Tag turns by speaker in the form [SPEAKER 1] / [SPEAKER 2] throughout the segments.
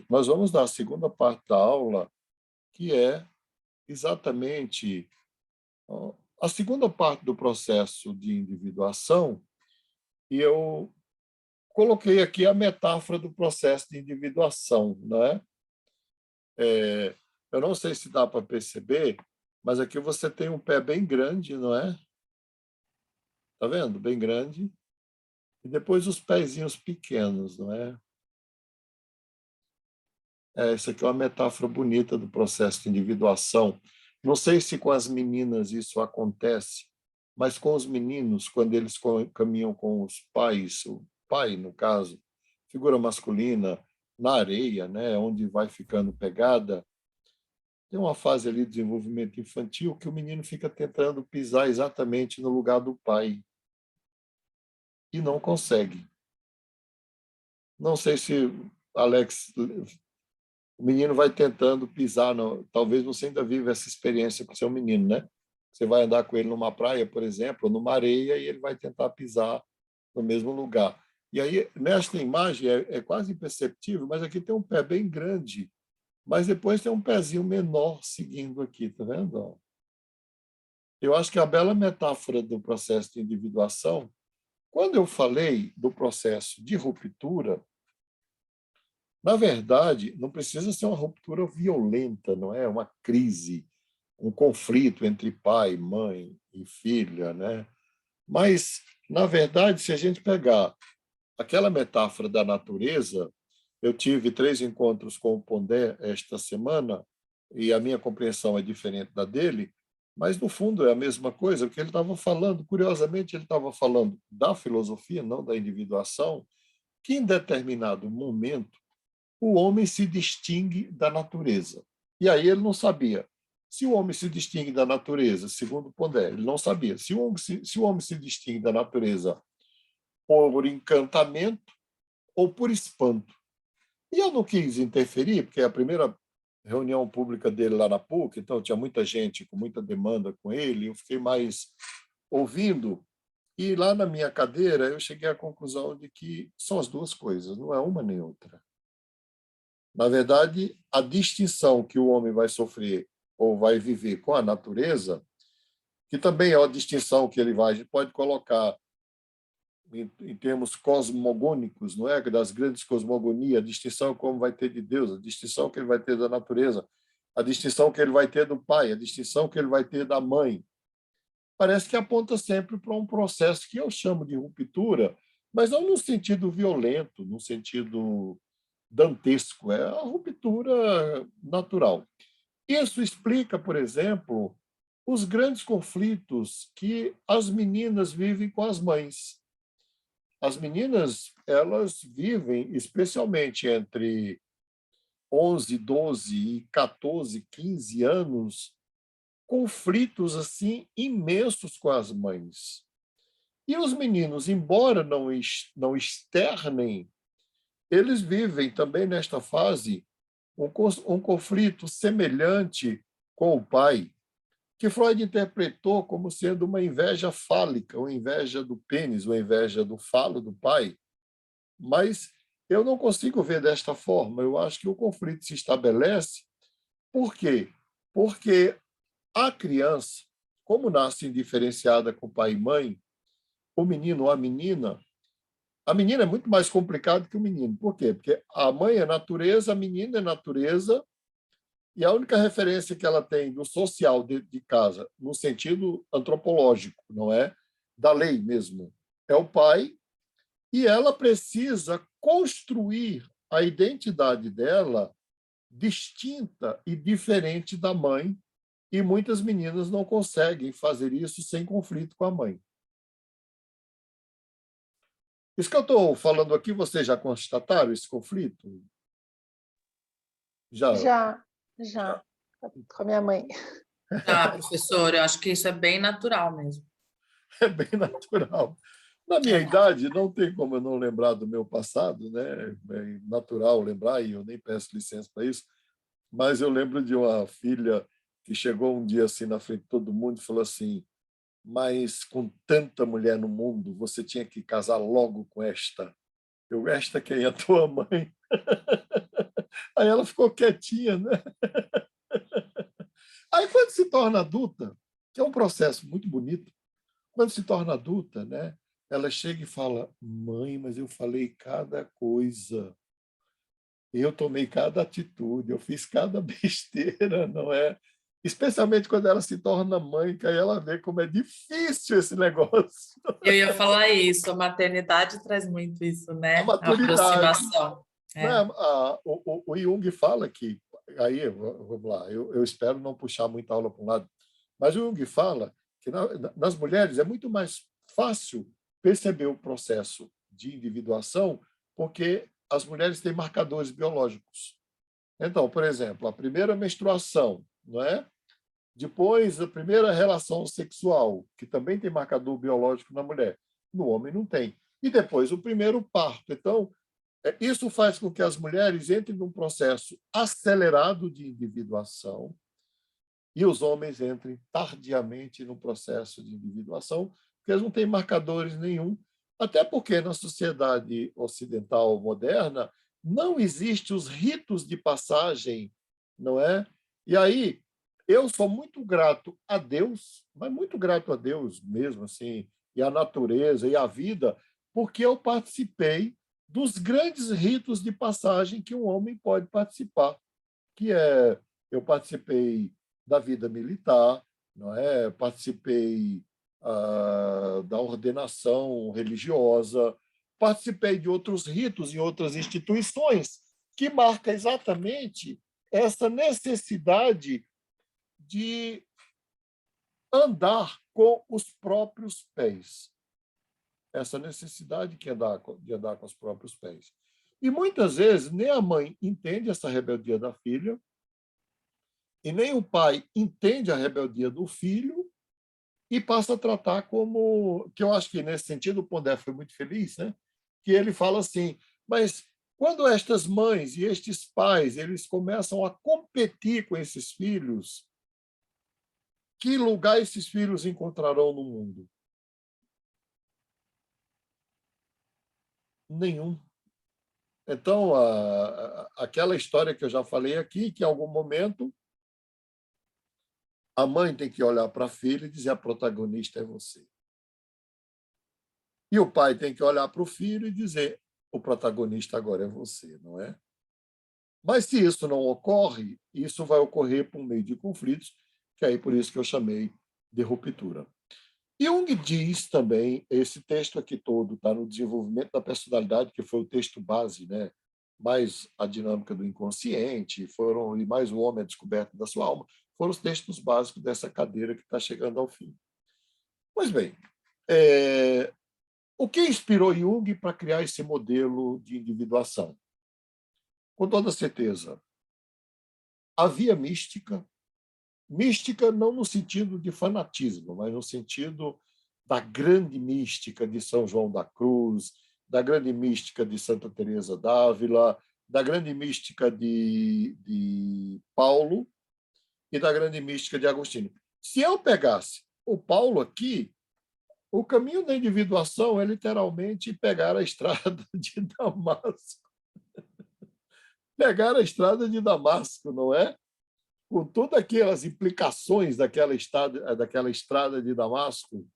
[SPEAKER 1] Nós vamos dar a segunda parte da aula, que é exatamente a segunda parte do processo de individuação, e eu coloquei aqui a metáfora do processo de individuação, né? Eu não sei se dá para perceber, mas aqui você tem um pé bem grande, não é? Tá vendo? Bem grande. E depois os pezinhos pequenos, não é? Isso aqui é uma metáfora bonita do processo de individuação. Não sei se com as meninas isso acontece, mas com os meninos, quando eles caminham com os pais, o pai, no caso, figura masculina, na areia, né, onde vai ficando pegada, tem uma fase ali de desenvolvimento infantil que o menino fica tentando pisar exatamente no lugar do pai e não consegue. Não sei se, Alex, o menino vai tentando pisar, talvez você ainda viva essa experiência com seu menino, né? Você vai andar com ele numa praia, por exemplo, ou numa areia, e ele vai tentar pisar no mesmo lugar. E aí, nesta imagem, é quase imperceptível, mas aqui tem um pé bem grande, mas depois tem um pezinho menor seguindo aqui, tá vendo? Eu acho que a bela metáfora do processo de individuação, quando eu falei do processo de ruptura, na verdade, não precisa ser uma ruptura violenta, não é uma crise, um conflito entre pai, mãe e filha, né? Mas, na verdade, se a gente pegar aquela metáfora da natureza, eu tive 3 encontros com o Pondé esta semana e a minha compreensão é diferente da dele, mas no fundo é a mesma coisa, o que ele estava falando, curiosamente, ele estava falando da filosofia, não da individuação, que em determinado momento o homem se distingue da natureza. E aí ele não sabia se o homem se distingue da natureza, segundo Pondé, ele não sabia se o homem se distingue da natureza por encantamento ou por espanto. E eu não quis interferir, porque é a primeira reunião pública dele lá na PUC, então tinha muita gente com muita demanda com ele, eu fiquei mais ouvindo, e lá na minha cadeira eu cheguei à conclusão de que são as duas coisas, não é uma nem outra. Na verdade, a distinção que o homem vai sofrer ou vai viver com a natureza, que também é uma distinção que ele vai, a gente pode colocar em termos cosmogônicos, não é? Das grandes cosmogonias, a distinção como vai ter de Deus, a distinção que ele vai ter da natureza, a distinção que ele vai ter do pai, a distinção que ele vai ter da mãe. Parece que aponta sempre para um processo que eu chamo de ruptura, mas não no sentido violento, no sentido dantesco, é a ruptura natural. Isso explica, por exemplo, os grandes conflitos que as meninas vivem com as mães. As meninas, elas vivem, especialmente entre 11, 12 e 14, 15 anos, conflitos assim imensos com as mães. E os meninos, embora não externem, eles vivem também nesta fase um conflito semelhante com o pai, que Freud interpretou como sendo uma inveja fálica, uma inveja do pênis, uma inveja do falo do pai. Mas eu não consigo ver desta forma. Eu acho que o conflito se estabelece. Por quê? Porque a criança, como nasce indiferenciada com pai e mãe, o menino ou a menina é muito mais complicado que o menino. Por quê? Porque a mãe é natureza, a menina é natureza, e a única referência que ela tem do social de casa, no sentido antropológico, não é? Da lei mesmo, é o pai, e ela precisa construir a identidade dela distinta e diferente da mãe, e muitas meninas não conseguem fazer isso sem conflito com a mãe. Isso que eu estou falando aqui, vocês já constataram esse conflito? Já.
[SPEAKER 2] Já, com a minha mãe.
[SPEAKER 3] Ah, professor, eu acho que isso é bem natural mesmo.
[SPEAKER 1] É bem natural. Na minha idade, não tem como eu não lembrar do meu passado, né? É natural lembrar, e eu nem peço licença para isso, mas eu lembro de uma filha que chegou um dia assim na frente de todo mundo e falou assim: mas com tanta mulher no mundo, você tinha que casar logo com esta. Esta quem é a tua mãe? Aí ela ficou quietinha, né? Aí, quando se torna adulta, que é um processo muito bonito, quando se torna adulta, né, ela chega e fala: mãe, mas eu falei cada coisa, eu tomei cada atitude, eu fiz cada besteira, não é? Especialmente quando ela se torna mãe, que aí ela vê como é difícil esse negócio.
[SPEAKER 3] Eu ia falar isso, a maternidade traz muito isso,
[SPEAKER 1] A
[SPEAKER 3] né? A
[SPEAKER 1] maturidade.
[SPEAKER 3] aproximação.
[SPEAKER 1] Né?
[SPEAKER 3] É.
[SPEAKER 1] O Jung fala que, aí, vamos lá, eu espero não puxar muita aula para um lado, mas o Jung fala que nas mulheres é muito mais fácil perceber o processo de individuação, porque as mulheres têm marcadores biológicos. Então, por exemplo, a primeira menstruação, não é? Depois, a primeira relação sexual, que também tem marcador biológico na mulher. No homem não tem. E depois, o primeiro parto. Então, isso faz com que as mulheres entrem num processo acelerado de individuação e os homens entrem tardiamente no processo de individuação, porque eles não têm marcadores nenhum, até porque na sociedade ocidental moderna não existem os ritos de passagem, não é? E aí eu sou muito grato a Deus, mas muito grato a Deus mesmo assim, e à natureza e à vida, porque eu participei dos grandes ritos de passagem que um homem pode participar, que é eu participei da vida militar, não é? Participei da ordenação religiosa, participei de outros ritos em outras instituições que marca exatamente essa necessidade de andar com os próprios pés, essa necessidade de andar com os próprios pés. E muitas vezes nem a mãe entende essa rebeldia da filha, e nem o pai entende a rebeldia do filho e passa a tratar como... que eu acho que, nesse sentido, o Pondé foi muito feliz, né? Que ele fala assim, mas quando estas mães e estes pais eles começam a competir com esses filhos, que lugar esses filhos encontrarão no mundo? Nenhum. Então, aquela história que eu já falei aqui, que em algum momento a mãe tem que olhar para a filha e dizer: a protagonista é você. E o pai tem que olhar para o filho e dizer: o protagonista agora é você, não é? Mas se isso não ocorre, isso vai ocorrer por meio de conflitos, que é aí por isso que eu chamei de ruptura. Jung diz também, esse texto aqui todo está no Desenvolvimento da Personalidade, que foi o texto base, né? Mais a dinâmica do inconsciente, e mais o homem, a descoberta da sua alma, foram os textos básicos dessa cadeira que está chegando ao fim. Pois bem, o que inspirou Jung para criar esse modelo de individuação? Com toda certeza, havia mística, mística não no sentido de fanatismo, mas no sentido da grande mística de São João da Cruz, da grande mística de Santa Teresa d'Ávila, da grande mística de Paulo e da grande mística de Agostinho. Se eu pegasse o Paulo aqui, o caminho da individuação é literalmente pegar a estrada de Damasco. Pegar a estrada de Damasco, não é? Com todas aquelas implicações daquela estrada de Damasco,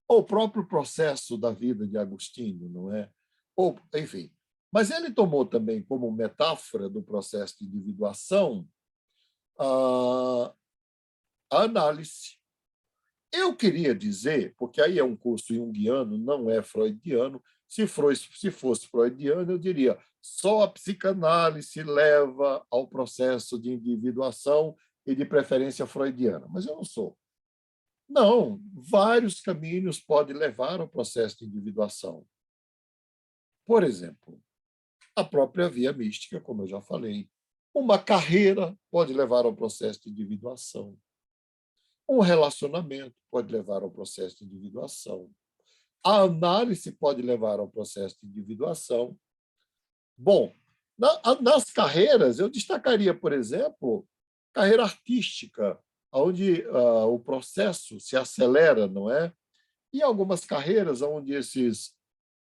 [SPEAKER 1] ou o próprio processo da vida de Agostinho, não é? Ou, enfim. Mas ele tomou também como metáfora do processo de individuação a análise. Eu queria dizer, porque aí é um curso junguiano, não é freudiano, se fosse freudiano, eu diria só a psicanálise leva ao processo de individuação e de preferência freudiana. Mas eu não sou. Não, vários caminhos podem levar ao processo de individuação. Por exemplo, a própria via mística, como eu já falei. Uma carreira pode levar ao processo de individuação. Um relacionamento pode levar ao processo de individuação. A análise pode levar ao processo de individuação. Bom, nas carreiras, eu destacaria, por exemplo, carreira artística, onde o processo se acelera, não é? E algumas carreiras onde esses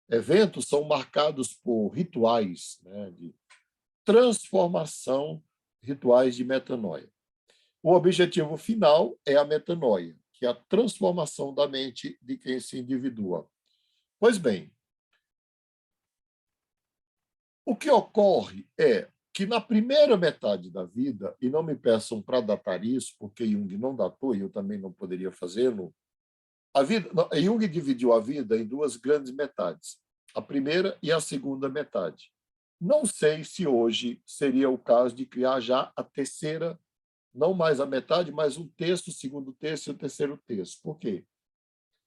[SPEAKER 1] eventos são marcados por rituais, né? transformação, rituais de metanoia. O objetivo final é a metanoia, que é a transformação da mente de quem se individua. Pois bem, o que ocorre é que na primeira metade da vida, e não me peçam para datar isso, porque Jung não datou e eu também não poderia fazê-lo, Jung dividiu a vida em duas grandes metades, a primeira e a segunda metade. Não sei se hoje seria o caso de criar já a terceira, não mais a metade, mas um terço, o segundo terço e o terceiro terço. Por quê?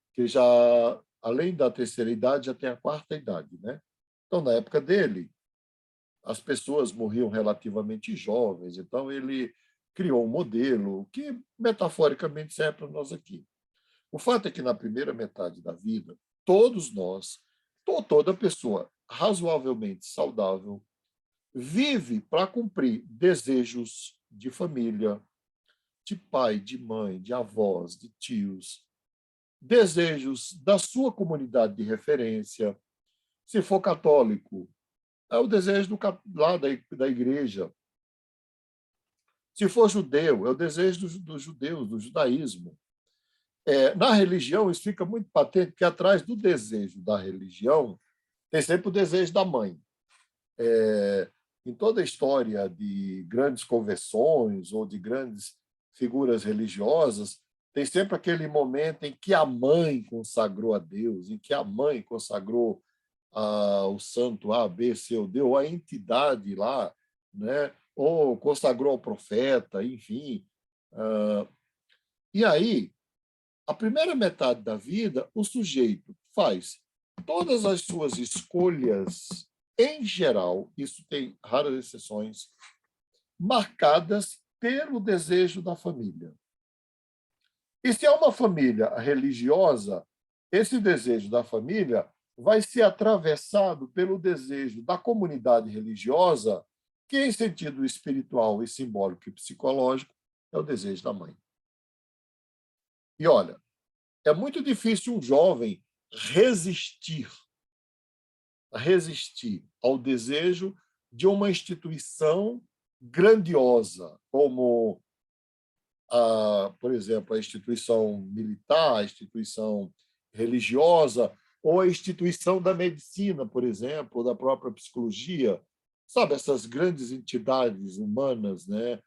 [SPEAKER 1] Porque já, além da terceira idade, já tem a quarta idade, né? Então, na época dele, as pessoas morriam relativamente jovens, então ele criou um modelo que, metaforicamente, serve para nós aqui. O fato é que, na primeira metade da vida, todos nós, toda pessoa razoavelmente saudável, vive para cumprir desejos de família, de pai, de mãe, de avós, de tios, desejos da sua comunidade de referência. Se for católico, é o desejo lá da igreja. Se for judeu, é o desejo dos judeus, do judaísmo. Na religião, isso fica muito patente, que atrás do desejo da religião tem sempre o desejo da mãe. Em toda a história de grandes conversões ou de grandes figuras religiosas, tem sempre aquele momento em que a mãe consagrou a Deus, em que a mãe consagrou o santo A, B, C ou D, ou a entidade lá, né? Ou consagrou ao profeta, enfim. E aí, a primeira metade da vida, o sujeito faz todas as suas escolhas, em geral, isso tem raras exceções, marcadas pelo desejo da família. E se é uma família religiosa, esse desejo da família vai ser atravessado pelo desejo da comunidade religiosa, que, em sentido espiritual e simbólico e psicológico, é o desejo da mãe. E, olha, é muito difícil um jovem resistir ao desejo de uma instituição grandiosa, como, por exemplo, a instituição militar, a instituição religiosa, ou a instituição da medicina, por exemplo, ou da própria psicologia. Sabe, essas grandes entidades humanas, né?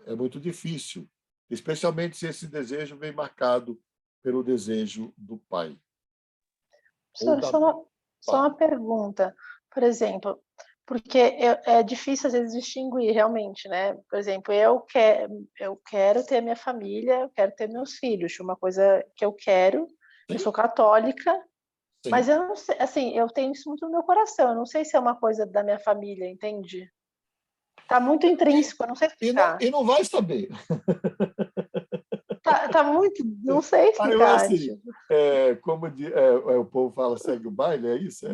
[SPEAKER 1] É muito difícil, especialmente se esse desejo vem marcado pelo desejo do pai.
[SPEAKER 2] Professor, só uma pergunta. Por exemplo, porque é difícil, às vezes, distinguir realmente, né? Por exemplo, eu quero ter minha família, eu quero ter meus filhos, uma coisa que eu quero, eu sou católica,
[SPEAKER 1] Sim.
[SPEAKER 2] Mas eu não sei, assim, eu tenho isso muito no meu coração, eu não sei se é uma coisa da minha família, entende? Tá muito intrínseco, eu não sei explicar.
[SPEAKER 1] E não vai saber.
[SPEAKER 2] Tá muito, não sei explicar.
[SPEAKER 1] Assim,
[SPEAKER 2] Tipo.
[SPEAKER 1] como o povo fala, segue o baile, é isso?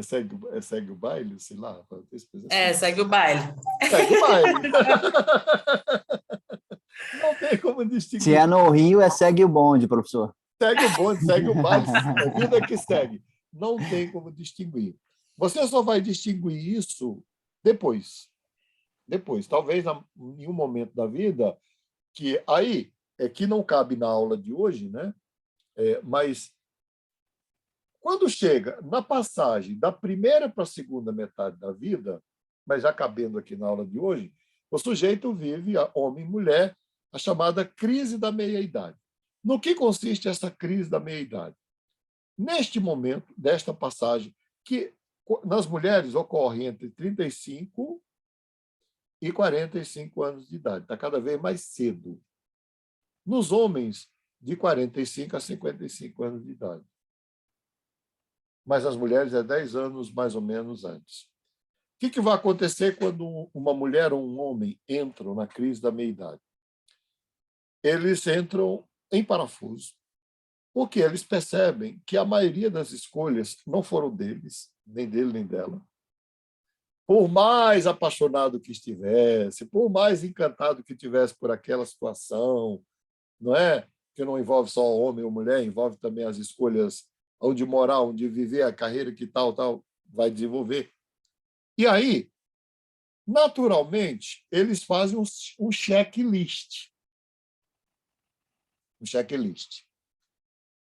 [SPEAKER 1] Segue o baile, sei lá.
[SPEAKER 3] Segue o baile.
[SPEAKER 1] Segue o baile. Não tem como distinguir.
[SPEAKER 4] Se é no Rio, segue o bonde, professor.
[SPEAKER 1] Segue o bonde, segue o baile, é vida que segue. Não tem como distinguir. Você só vai distinguir isso depois. Talvez em um momento da vida que aí que não cabe na aula de hoje, né? Mas quando chega na passagem da primeira para a segunda metade da vida, mas já cabendo aqui na aula de hoje, o sujeito vive, homem e mulher, a chamada crise da meia-idade. No que consiste essa crise da meia-idade? Neste momento, desta passagem, que nas mulheres ocorre entre 35 e 45 anos de idade, está cada vez mais cedo. Nos homens, de 45 a 55 anos de idade. Mas as mulheres é 10 anos mais ou menos antes. O que vai acontecer quando uma mulher ou um homem entram na crise da meia-idade? Eles entram em parafuso, porque eles percebem que a maioria das escolhas não foram deles, nem dele nem dela. Por mais apaixonado que estivesse, por mais encantado que tivesse por aquela situação, não é? Que não envolve só homem ou mulher, envolve também as escolhas onde morar, onde viver, a carreira que tal vai desenvolver. E aí, naturalmente, eles fazem um checklist. Um checklist.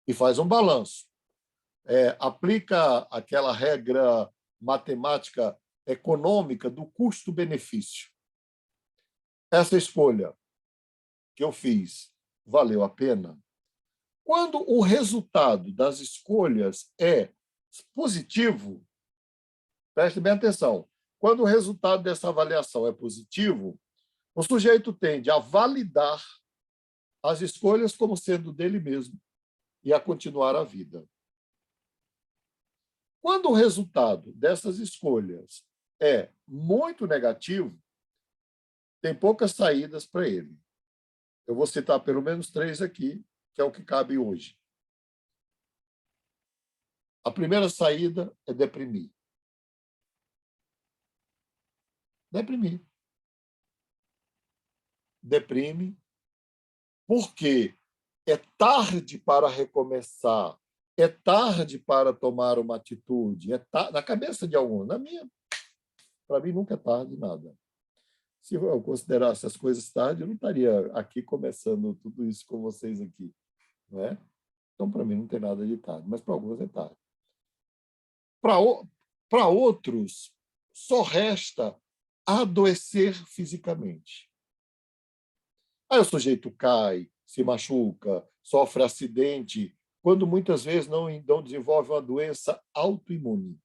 [SPEAKER 1] E faz um balanço. Aplica aquela regra matemática econômica do custo-benefício. Essa escolha que eu fiz valeu a pena? Quando o resultado das escolhas é positivo, preste bem atenção, quando o resultado dessa avaliação é positivo, o sujeito tende a validar as escolhas como sendo dele mesmo e a continuar a vida. Quando o resultado dessas escolhas é muito negativo, tem poucas saídas para ele. Eu vou citar pelo menos 3 aqui, que é o que cabe hoje. A primeira saída é deprimir. Deprimir. Deprime, porque é tarde para recomeçar, é tarde para tomar uma atitude, na cabeça de alguns. Na minha, para mim, nunca é tarde nada. Se eu considerasse as coisas tarde, eu não estaria aqui começando tudo isso com vocês aqui, não é? Então, para mim, não tem nada de tarde, mas para alguns é tarde. Para outros, só resta adoecer fisicamente. Aí o sujeito cai, se machuca, sofre acidente, quando muitas vezes não desenvolve uma doença autoimune.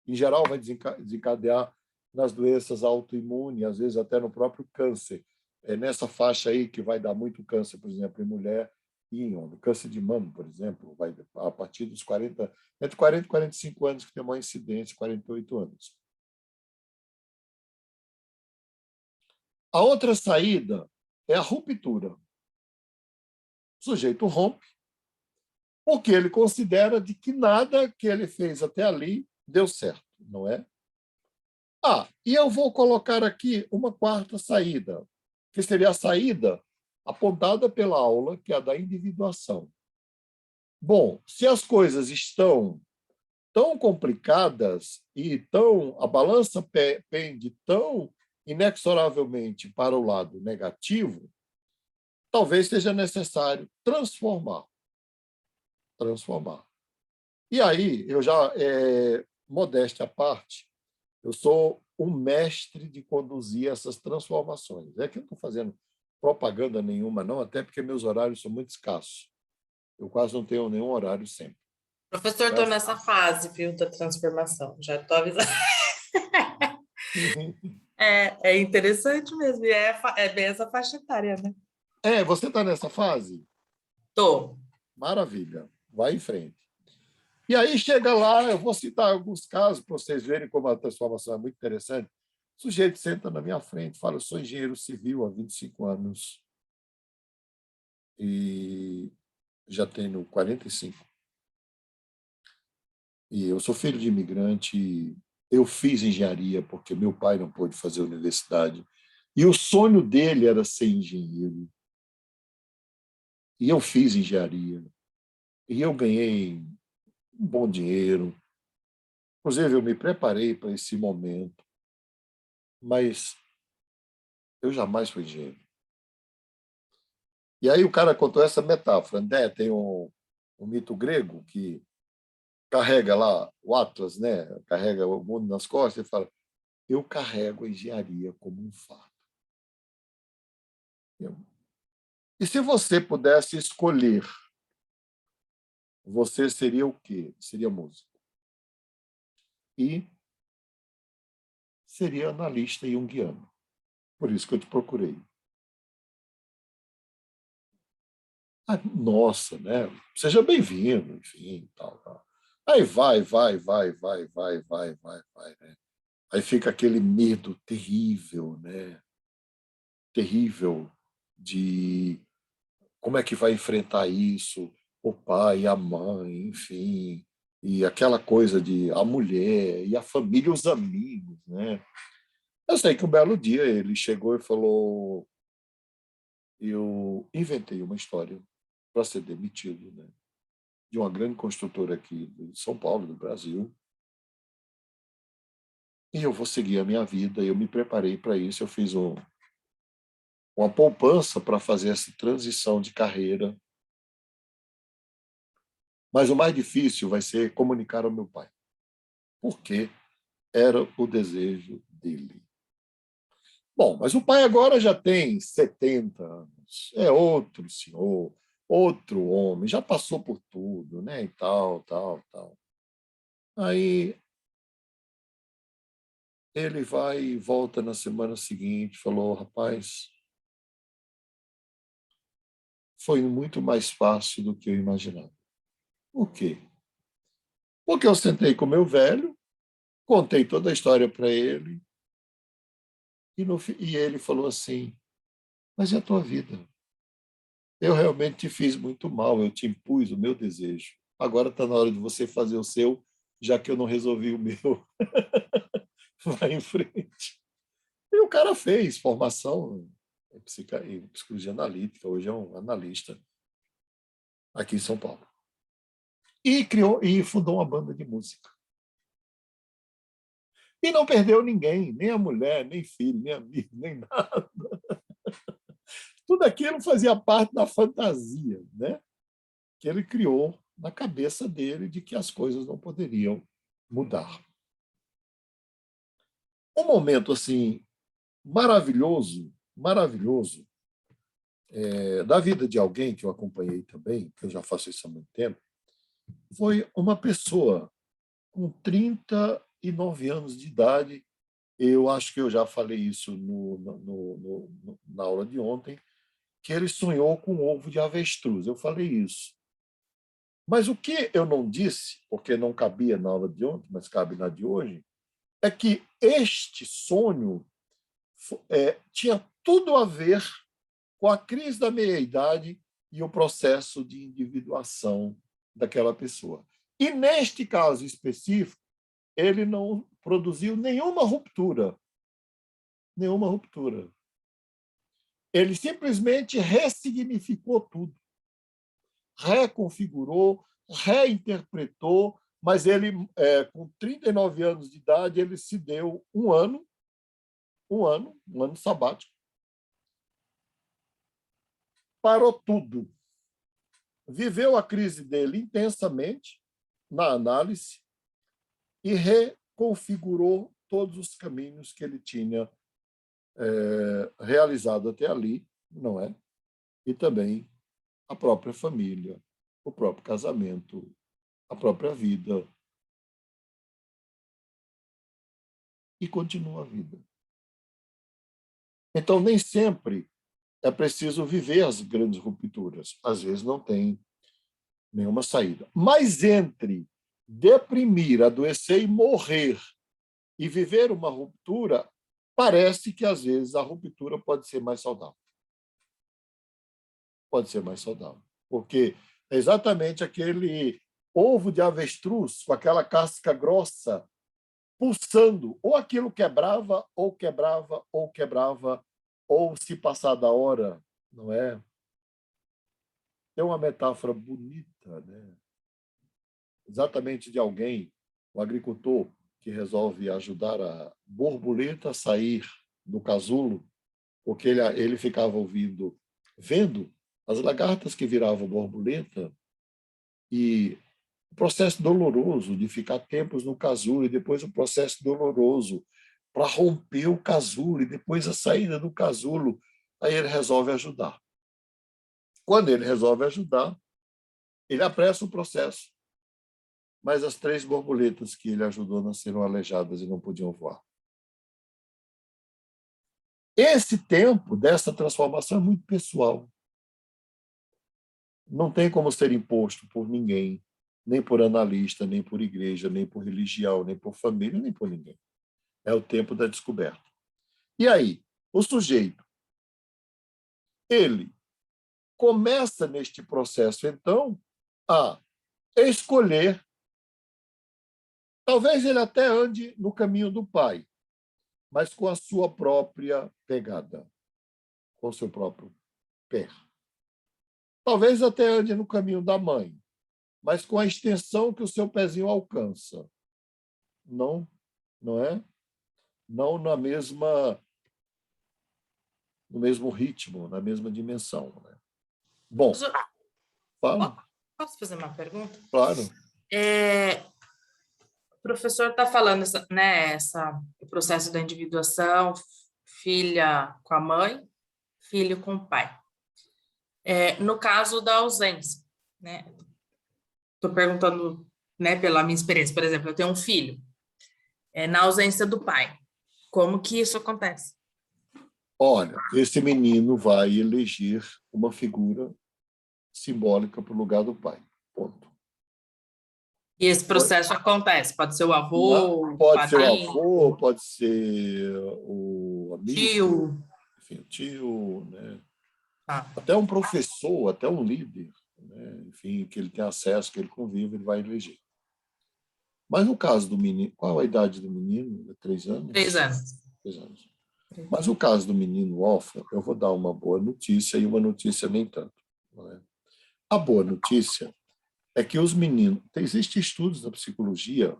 [SPEAKER 1] Em geral, vai desencadear nas doenças autoimunes, às vezes até no próprio câncer. É nessa faixa aí que vai dar muito câncer, por exemplo, em mulher e em homem. Câncer de mama, por exemplo, vai a partir dos 40, entre 40 e 45 anos, que tem uma incidência, 48 anos. A outra saída é a ruptura. O sujeito rompe porque ele considera de que nada que ele fez até ali deu certo, não é? E eu vou colocar aqui uma quarta saída, que seria a saída apontada pela aula, que é a da individuação. Bom, se as coisas estão tão complicadas e a balança pende tão inexoravelmente para o lado negativo, talvez seja necessário transformar. E aí, eu já, modéstia à parte, eu sou um mestre de conduzir essas transformações. É que eu não estou fazendo propaganda nenhuma, não, até porque meus horários são muito escassos. Eu quase não tenho nenhum horário sempre.
[SPEAKER 3] Professor, estou nessa fase, viu, da transformação. Já estou avisando. É interessante mesmo, é bem essa faixa etária, né?
[SPEAKER 1] Você está nessa fase?
[SPEAKER 3] Tô.
[SPEAKER 1] Maravilha, vai em frente. E aí chega lá, eu vou citar alguns casos para vocês verem como a transformação é muito interessante. O sujeito senta na minha frente, fala: eu sou engenheiro civil há 25 anos e já tenho 45. E eu sou filho de imigrante, eu fiz engenharia porque meu pai não pôde fazer universidade. E o sonho dele era ser engenheiro. E eu fiz engenharia. E eu ganhei um bom dinheiro. Inclusive, eu me preparei para esse momento. Mas eu jamais fui engenheiro. E aí o cara contou essa metáfora. Né? Tem um mito grego que carrega lá o Atlas, né? Carrega o mundo nas costas e fala: eu carrego a engenharia como um fardo. E se você pudesse escolher, você seria o quê? Seria músico. E seria analista junguiano. Por isso que eu te procurei. Nossa, né? Seja bem-vindo, enfim, tal. Aí vai, né? Aí fica aquele medo terrível, né? Terrível de como é que vai enfrentar isso, o pai, a mãe, enfim, e aquela coisa de a mulher e a família, os amigos, né? Eu sei que um belo dia ele chegou e falou: eu inventei uma história para ser demitido, né? De uma grande construtora aqui de São Paulo, do Brasil. e eu vou seguir a minha vida. Eu me preparei para isso, eu fiz uma poupança para fazer essa transição de carreira. Mas o mais difícil vai ser comunicar ao meu pai, porque era o desejo dele. Bom, mas o pai agora já tem 70 anos, é outro senhor, outro homem, já passou por tudo, né? E tal, tal, tal. Aí ele vai e volta na semana seguinte, falou, rapaz, foi muito mais fácil do que eu imaginava. Por quê? Porque eu sentei com o meu velho, contei toda a história para ele, e ele falou assim, mas é a tua vida. Eu realmente te fiz muito mal, eu te impus o meu desejo. Agora está na hora de você fazer o seu, já que eu não resolvi o meu. Vai em frente. E o cara fez formação em psicologia analítica, hoje é um analista aqui em São Paulo. E criou e fundou uma banda de música. E não perdeu ninguém, nem a mulher, nem filho, nem amigo, nem nada. Tudo aquilo fazia parte da fantasia, né? Que ele criou na cabeça dele de que as coisas não poderiam mudar. Um momento assim maravilhoso, maravilhoso da vida de alguém que eu acompanhei também, que eu já faço isso há muito tempo, foi uma pessoa com 39 anos de idade. Eu acho que eu já falei isso na aula de ontem, que ele sonhou com um ovo de avestruz. Eu falei isso. Mas o que eu não disse, porque não cabia na aula de ontem, mas cabe na de hoje, é que este sonho tinha tudo a ver com a crise da meia-idade e o processo de individuação daquela pessoa. E, neste caso específico, ele não produziu nenhuma ruptura. Nenhuma ruptura. Ele simplesmente ressignificou tudo. Reconfigurou, reinterpretou, mas ele, com 39 anos de idade, ele se deu um ano sabático, parou tudo, viveu a crise dele intensamente na análise e reconfigurou todos os caminhos que ele tinha realizado até ali, não é? E também a própria família, o próprio casamento, a própria vida. E continua a vida. Então, nem sempre é preciso viver as grandes rupturas. Às vezes não tem nenhuma saída. Mas entre deprimir, adoecer e morrer e viver uma ruptura, parece que, às vezes, a ruptura pode ser mais saudável. Pode ser mais saudável. Porque é exatamente aquele ovo de avestruz com aquela casca grossa pulsando. Ou aquilo quebrava, ou quebrava, ou quebrava, ou se passar da hora, não é? Tem uma metáfora bonita, né? Exatamente de alguém, um agricultor, que resolve ajudar a borboleta a sair do casulo, porque ele ficava vendo as lagartas que viravam borboleta e o processo doloroso de ficar tempos no casulo e depois o processo doloroso para romper o casulo e depois a saída do casulo. Aí ele resolve ajudar. Quando ele resolve ajudar, ele apressa o processo, mas as 3 borboletas que ele ajudou nasceram aleijadas e não podiam voar. Esse tempo dessa transformação é muito pessoal. Não tem como ser imposto por ninguém, nem por analista, nem por igreja, nem por religião, nem por família, nem por ninguém. É o tempo da descoberta. E aí, o sujeito, ele começa neste processo, então, a escolher. Talvez ele até ande no caminho do pai, mas com a sua própria pegada, com o seu próprio pé. Talvez até ande no caminho da mãe, mas com a extensão que o seu pezinho alcança. Não, não é? não no mesmo ritmo, na mesma dimensão, né? Bom, fala.
[SPEAKER 3] Posso fazer uma pergunta?
[SPEAKER 1] Claro.
[SPEAKER 3] O professor está falando, né, o processo da individuação, filha com a mãe, filho com o pai. No caso da ausência, né? Estou perguntando, né, pela minha experiência. Por exemplo, eu tenho um filho, na ausência do pai. Como que isso acontece?
[SPEAKER 1] Olha, esse menino vai eleger uma figura simbólica para o lugar do pai. Ponto.
[SPEAKER 3] E esse processo acontece? Pode ser o avô, o
[SPEAKER 1] pode ser o
[SPEAKER 3] padrinho,
[SPEAKER 1] avô, pode ser o amigo,
[SPEAKER 3] tio.
[SPEAKER 1] enfim, o tio, né?
[SPEAKER 3] Ah,
[SPEAKER 1] Até um professor, até um líder, né? Enfim, que ele tem acesso, que ele convive, ele vai eleger. Mas no caso do menino, qual a idade do menino? 3 anos?
[SPEAKER 3] 3 anos.
[SPEAKER 1] 3 anos. Mas no caso do menino órfão, eu vou dar uma boa notícia e uma notícia nem tanto. Não é? A boa notícia é que os meninos... Existem estudos na psicologia,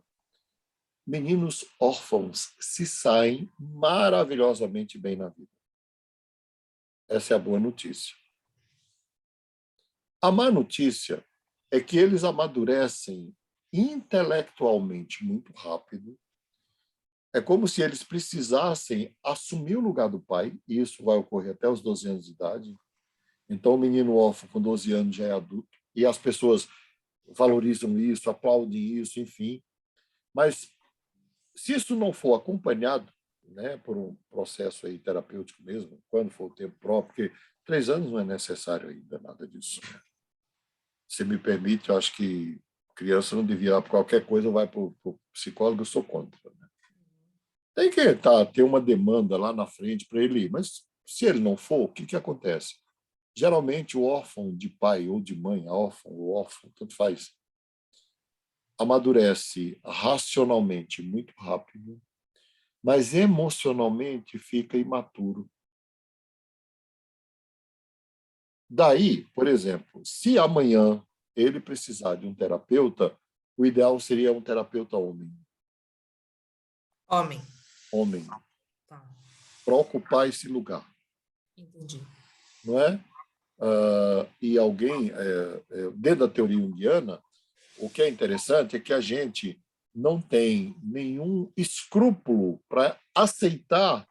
[SPEAKER 1] meninos órfãos se saem maravilhosamente bem na vida. Essa é a boa notícia. A má notícia é que eles amadurecem intelectualmente muito rápido. É como se eles precisassem assumir o lugar do pai, e isso vai ocorrer até os 12 anos de idade. Então, o menino órfão com 12 anos já é adulto, e as pessoas valorizam isso, aplaudem isso, enfim. Mas, se isso não for acompanhado, né, por um processo aí terapêutico mesmo, quando for o tempo próprio, porque 3 anos não é necessário ainda nada disso. Se me permite, eu acho que criança não devia ir por qualquer coisa, vai para o psicólogo, eu sou contra. Né? Tem que ter uma demanda lá na frente para ele ir, mas se ele não for, o que acontece? Geralmente, o órfão de pai ou de mãe, a órfão ou órfão, tanto faz, amadurece racionalmente muito rápido, mas emocionalmente fica imaturo. Daí, por exemplo, se amanhã ele precisar de um terapeuta, o ideal seria um terapeuta homem.
[SPEAKER 3] Homem.
[SPEAKER 1] Homem.
[SPEAKER 3] Tá.
[SPEAKER 1] Para ocupar esse lugar.
[SPEAKER 3] Entendi.
[SPEAKER 1] Não é? E alguém, dentro da teoria junguiana, o que é interessante é que a gente não tem nenhum escrúpulo para aceitar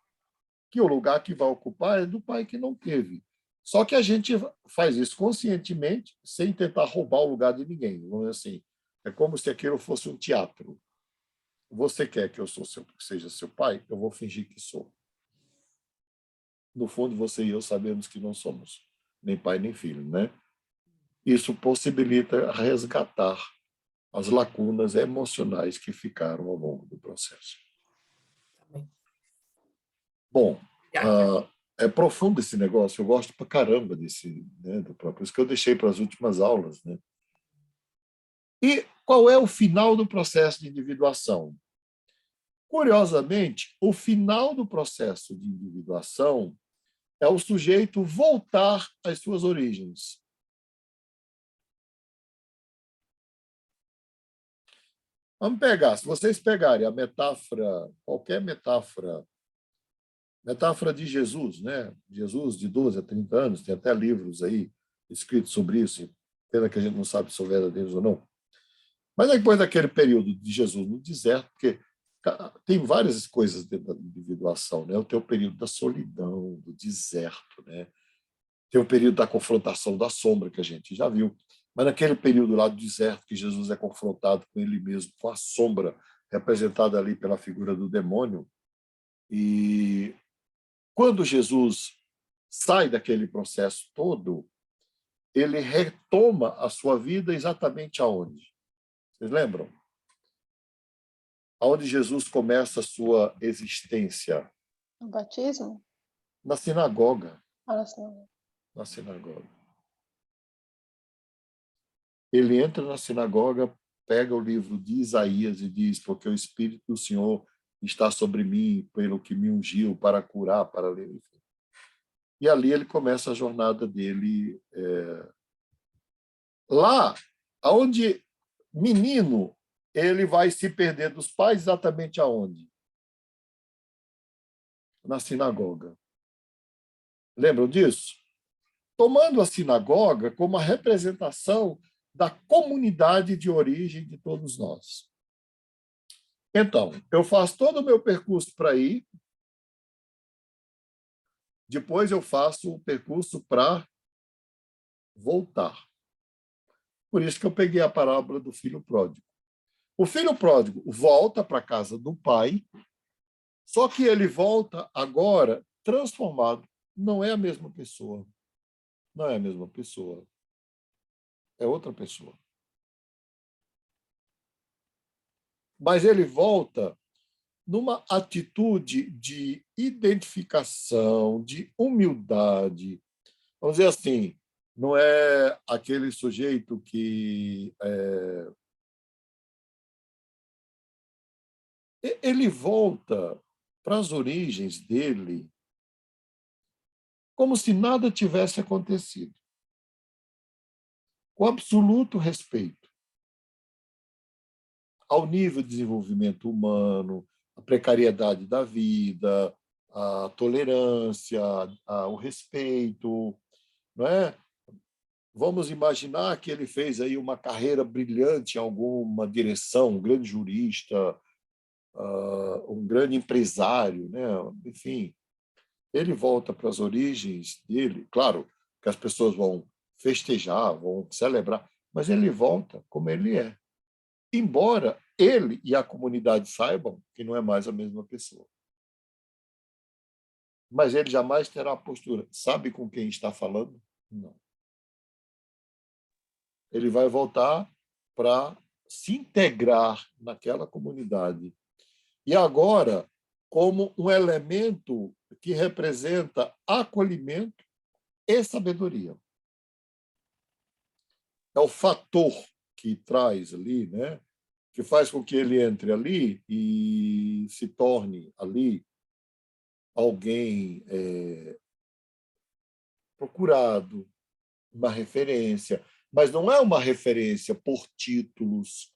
[SPEAKER 1] que o lugar que vai ocupar é do pai que não teve. Só que a gente faz isso conscientemente, sem tentar roubar o lugar de ninguém. Vamos dizer assim, é como se aquilo fosse um teatro. Você quer que eu seja seu pai? Eu vou fingir que sou. No fundo, você e eu sabemos que não somos nem pai nem filho, né? Isso possibilita resgatar as lacunas emocionais que ficaram ao longo do processo. Bom, é profundo esse negócio, eu gosto pra caramba desse, né, do próprio, isso que eu deixei para as últimas aulas, né? E qual é o final do processo de individuação? Curiosamente, o final do processo de individuação é o sujeito voltar às suas origens. Vamos pegar, se vocês pegarem a metáfora, qualquer metáfora de Jesus, né? Jesus de 12 a 30 anos, tem até livros aí escritos sobre isso, pena que a gente não sabe se são verdadeiros ou não. Mas depois daquele período de Jesus no deserto, porque tem várias coisas dentro da individuação, né? Tem o período da solidão, do deserto, né? Tem o período da confrontação da sombra, que a gente já viu. Mas naquele período lá do deserto, que Jesus é confrontado com ele mesmo, com a sombra representada ali pela figura do demônio. E quando Jesus sai daquele processo todo, ele retoma a sua vida exatamente aonde? Vocês lembram? Aonde Jesus começa a sua existência?
[SPEAKER 2] No batismo?
[SPEAKER 1] Na sinagoga.
[SPEAKER 2] Na sinagoga.
[SPEAKER 1] Na sinagoga. Ele entra na sinagoga, pega o livro de Isaías e diz: porque o Espírito do Senhor está sobre mim, pelo que me ungiu para curar, para ler. Enfim. E ali ele começa a jornada dele. Lá, aonde menino, ele vai se perder dos pais exatamente aonde? na sinagoga. Lembram disso? Tomando a sinagoga como a representação da comunidade de origem de todos nós. Então, eu faço todo o meu percurso para ir, depois eu faço o percurso para voltar. Por isso que eu peguei a parábola do filho pródigo. O filho pródigo volta para a casa do pai, só que ele volta agora transformado. Não é a mesma pessoa. Não é a mesma pessoa. É outra pessoa. Mas ele volta numa atitude de identificação, de humildade. Vamos dizer assim, não é aquele sujeito que ele volta para as origens dele como se nada tivesse acontecido, com absoluto respeito ao nível de desenvolvimento humano, a precariedade da vida, a tolerância, o respeito, não é? Vamos imaginar que ele fez aí uma carreira brilhante em alguma direção, um grande jurista, um grande empresário, né? Enfim, ele volta para as origens dele. Claro que as pessoas vão festejar, vão celebrar, mas ele volta como ele é. Embora ele e a comunidade saibam que não é mais a mesma pessoa. Mas ele jamais terá a postura. Sabe com quem está falando? Não. Ele vai voltar para se integrar naquela comunidade. E agora, como um elemento que representa acolhimento e sabedoria. É o fator que traz ali, né? Que faz com que ele entre ali e se torne ali alguém procurado, uma referência. Mas não é uma referência por títulos,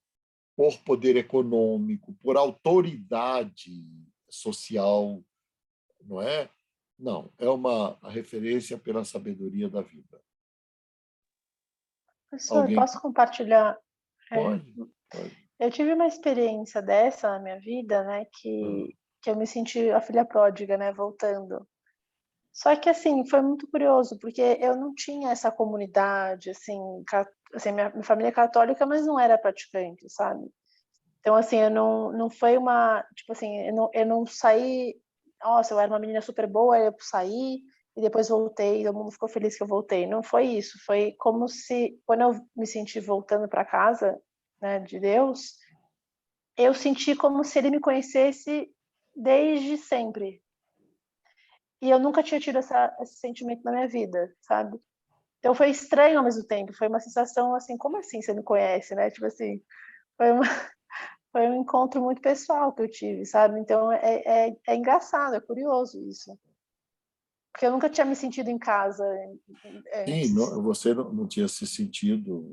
[SPEAKER 1] por poder econômico, por autoridade social, não é? Não, é uma referência pela sabedoria da vida.
[SPEAKER 2] Professor,
[SPEAKER 1] Alguém
[SPEAKER 2] posso compartilhar?
[SPEAKER 1] pode, pode.
[SPEAKER 2] Eu tive uma experiência dessa na minha vida, né, que eu me senti a filha pródiga, né, voltando. Só que, assim, foi muito curioso, porque eu não tinha essa comunidade, assim, minha família é católica, mas não era praticante, sabe? Então, assim, eu não foi uma, tipo assim, eu não saí, nossa, eu era uma menina super boa, eu saí e depois voltei, todo mundo ficou feliz que eu voltei. Não foi isso, foi como se, quando eu me senti voltando para casa, né, de Deus, eu senti como se ele me conhecesse desde sempre. E eu nunca tinha tido esse sentimento na minha vida, sabe? Então foi estranho ao mesmo tempo, foi uma sensação assim, como assim você me conhece, né? Tipo assim, foi, uma, foi um encontro muito pessoal que eu tive, sabe? Então é engraçado, é curioso isso. Porque eu nunca tinha me sentido em casa
[SPEAKER 1] Sim,
[SPEAKER 2] antes.
[SPEAKER 1] você não tinha se sentido.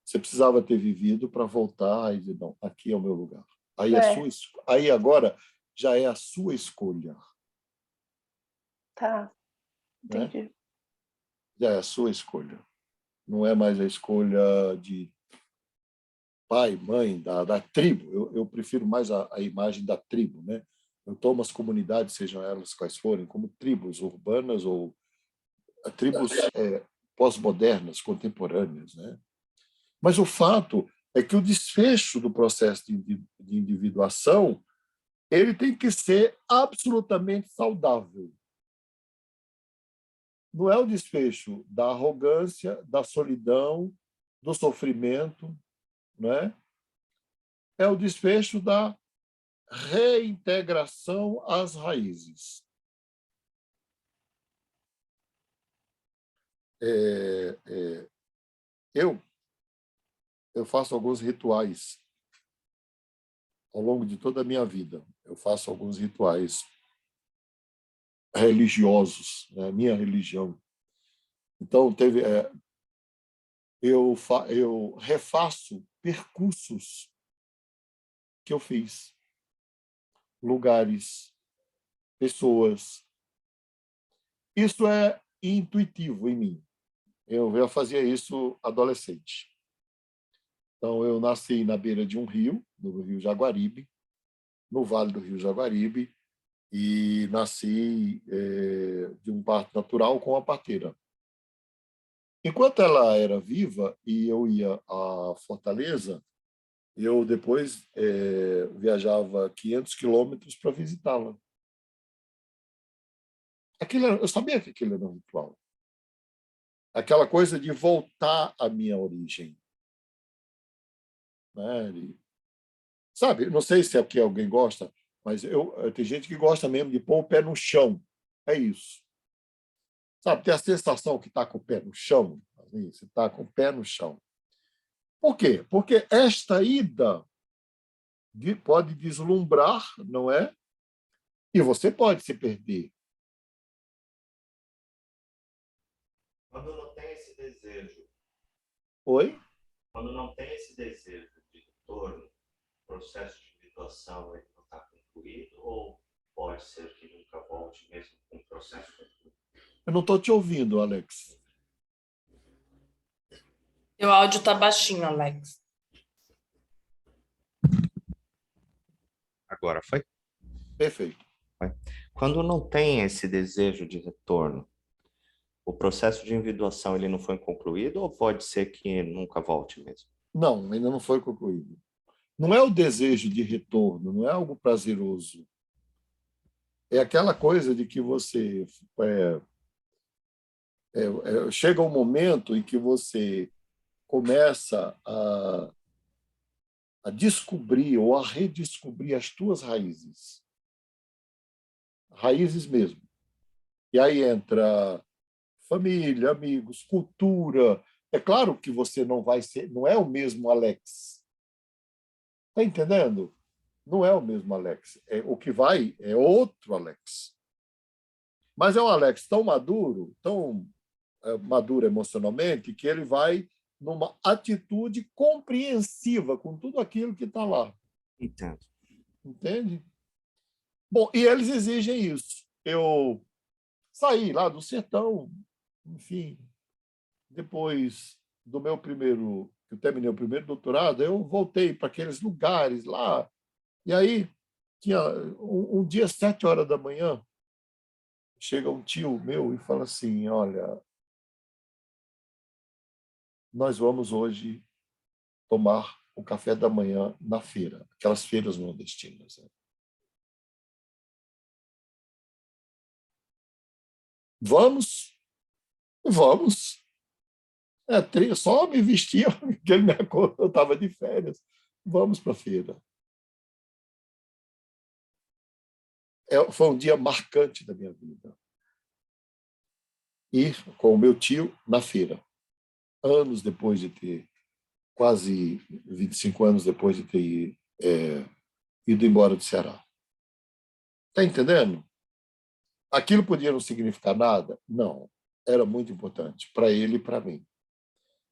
[SPEAKER 1] Você precisava ter vivido para voltar e dizer, não, aqui é o meu lugar.
[SPEAKER 2] É,
[SPEAKER 1] Aí agora já é a sua escolha,
[SPEAKER 2] tá,
[SPEAKER 1] né?
[SPEAKER 2] entendi.
[SPEAKER 1] Já é a sua escolha. Não é mais a escolha de pai, mãe, da tribo. Eu prefiro mais a imagem da tribo, né? Eu tomo as comunidades, sejam elas quais forem, como tribos urbanas ou tribos pós-modernas, contemporâneas, né? Mas o fato é que o desfecho do processo de individuação ele tem que ser absolutamente saudável. Não é o desfecho da arrogância, da solidão, do sofrimento, não é? É o desfecho da reintegração às raízes. Eu faço alguns rituais ao longo de toda a minha vida. Eu faço alguns rituais religiosos, né? Minha religião. Então, eu refaço percursos que eu fiz, lugares, pessoas. Isso é intuitivo em mim. Eu já fazia isso adolescente. Então, eu nasci na beira de um rio, no Rio Jaguaribe, no Vale do Rio Jaguaribe, e nasci de um parto natural com a parteira. Enquanto ela era viva e eu ia a Fortaleza, eu depois viajava 500 quilômetros para visitá-la. Eu sabia que aquilo era um ritual. Aquela coisa de voltar à minha origem. Né? Sabe, não sei se aqui alguém gosta, mas tem gente que gosta mesmo de pôr o pé no chão. É isso. Sabe, tem a sensação que está com o pé no chão. Assim, você está com o pé no chão. Por quê? Porque esta ida pode deslumbrar, não é? E você pode se perder.
[SPEAKER 5] Quando não tem esse desejo.
[SPEAKER 1] Oi?
[SPEAKER 5] Quando não tem esse desejo de retorno, o processo de individuação ele não está concluído ou pode ser que nunca volte mesmo com o processo concluído?
[SPEAKER 1] Eu não estou te ouvindo, Alex.
[SPEAKER 3] Teu áudio está baixinho, Alex.
[SPEAKER 5] Agora foi?
[SPEAKER 1] Perfeito.
[SPEAKER 5] Quando não tem esse desejo de retorno, o processo de individuação ele não foi concluído ou pode ser que nunca volte mesmo?
[SPEAKER 1] Não, ainda não foi concluído. Não é o desejo de retorno, não é algo prazeroso. É aquela coisa de que você chega um momento em que você começa a descobrir ou a redescobrir as tuas raízes. Raízes mesmo. E aí entra família, amigos, cultura. É claro que você não vai ser, não é o mesmo Alex. Está entendendo? Não é o mesmo Alex. O que vai é outro Alex. Mas é um Alex tão maduro, tão maduro emocionalmente, que ele vai numa atitude compreensiva com tudo aquilo que está lá.
[SPEAKER 5] Entendo.
[SPEAKER 1] Entende? Bom, e eles exigem isso. Eu saí lá do sertão, enfim, depois do meu primeiro, que eu terminei o primeiro doutorado, eu voltei para aqueles lugares lá, e aí tinha um dia, 7 horas da manhã, chega um tio meu e fala assim, olha, nós vamos hoje tomar o café da manhã na feira, aquelas feiras nordestinas. Né? Vamos? Vamos. Só me vestia, porque ele me acordou, eu estava de férias. Vamos para a feira. Foi um dia marcante da minha vida. Ir com o meu tio na feira, anos depois de ter, quase 25 anos depois de ter ido embora do Ceará. Está entendendo? Aquilo podia não significar nada? Não. Era muito importante para ele e para mim.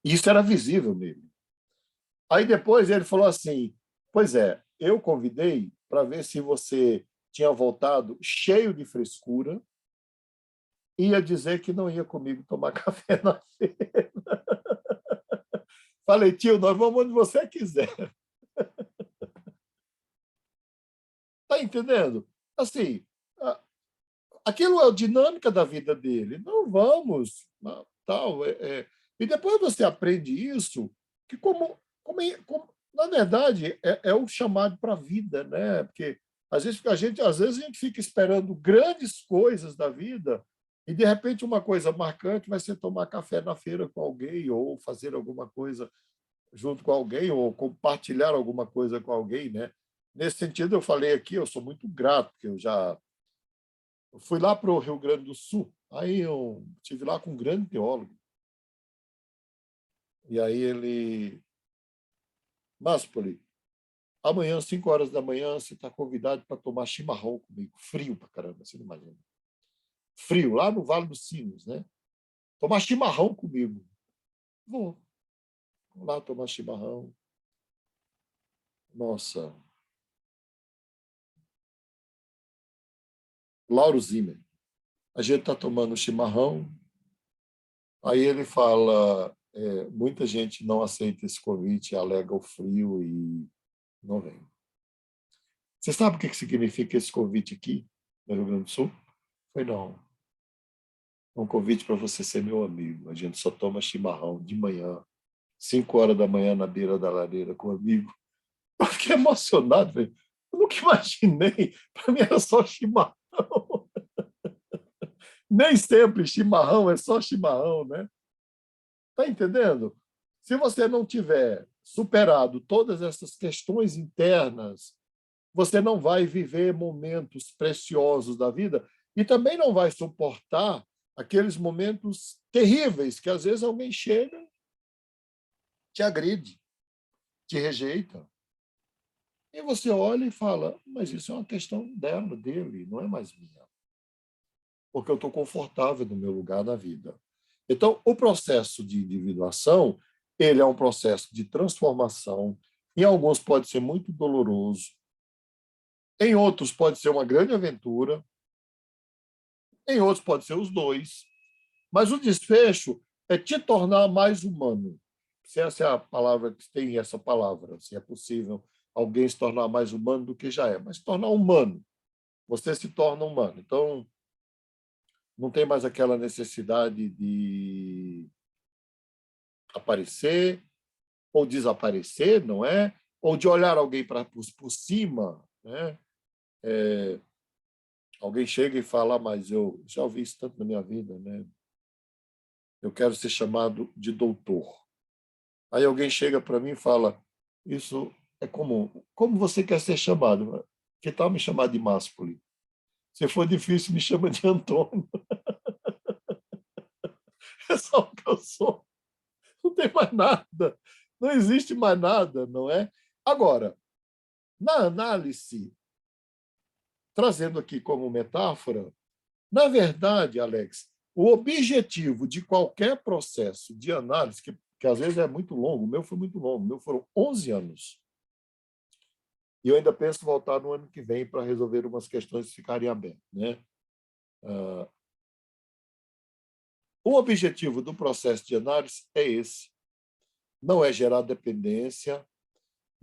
[SPEAKER 1] Isso era visível nele. Aí depois ele falou assim, pois é, eu convidei para ver se você tinha voltado cheio de frescura e ia dizer que não ia comigo tomar café na feira. Falei, tio, nós vamos onde você quiser. Tá entendendo? Assim, aquilo é a dinâmica da vida dele. Não vamos, não, tal. E depois você aprende isso, que na verdade é o chamado para a vida, né? Porque às vezes a gente fica esperando grandes coisas da vida e de repente uma coisa marcante vai ser tomar café na feira com alguém ou fazer alguma coisa junto com alguém ou compartilhar alguma coisa com alguém, né? Nesse sentido, eu falei aqui, eu sou muito grato, porque eu fui lá para o Rio Grande do Sul, aí eu estive lá com um grande teólogo, e aí ele, Máspoli, amanhã, 5 horas da manhã, você está convidado para tomar chimarrão comigo, frio para caramba, você não imagina. Frio, lá no Vale dos Sinos, né? Tomar chimarrão comigo. Vou lá tomar chimarrão. Nossa, Lauro Zimmer. A gente está tomando chimarrão, aí ele fala, muita gente não aceita esse convite, alega o frio e não vem. Você sabe o que significa esse convite aqui, no Rio Grande do Sul? Foi não. É um convite para você ser meu amigo. A gente só toma chimarrão de manhã, 5 horas da manhã, na beira da lareira com um amigo. Eu fiquei emocionado, velho. Eu nunca imaginei. Para mim era só chimarrão. Nem sempre chimarrão é só chimarrão, né? Tá entendendo? Se você não tiver superado todas essas questões internas, você não vai viver momentos preciosos da vida e também não vai suportar aqueles momentos terríveis que às vezes alguém chega, te agride, te rejeita. E você olha e fala, mas isso é uma questão dela, dele, não é mais minha. Porque eu estou confortável no meu lugar na vida. Então, o processo de individuação, ele é um processo de transformação. Em alguns pode ser muito doloroso, em outros pode ser uma grande aventura, em outros pode ser os dois. Mas o desfecho é te tornar mais humano. Se essa é a palavra que tem essa palavra, se é possível alguém se tornar mais humano do que já é, mas se tornar humano. Você se torna humano. Então, não tem mais aquela necessidade de aparecer ou desaparecer, não é? Ou de olhar alguém por cima, né? Alguém chega e fala, mas eu já ouvi isso tanto na minha vida, né? Eu quero ser chamado de doutor. Aí alguém chega para mim e fala, isso é comum. Como você quer ser chamado? Que tal me chamar de Máspoli? Se for difícil, me chama de Antônio. É só o que eu sou. Não tem mais nada. Não existe mais nada, não é? Agora, na análise, trazendo aqui como metáfora, na verdade, Alex, o objetivo de qualquer processo de análise, que às vezes é muito longo, o meu foi muito longo, o meu foram 11 anos. E eu ainda penso em voltar no ano que vem para resolver umas questões que ficarem abertas, né? O objetivo do processo de análise é esse. Não é gerar dependência,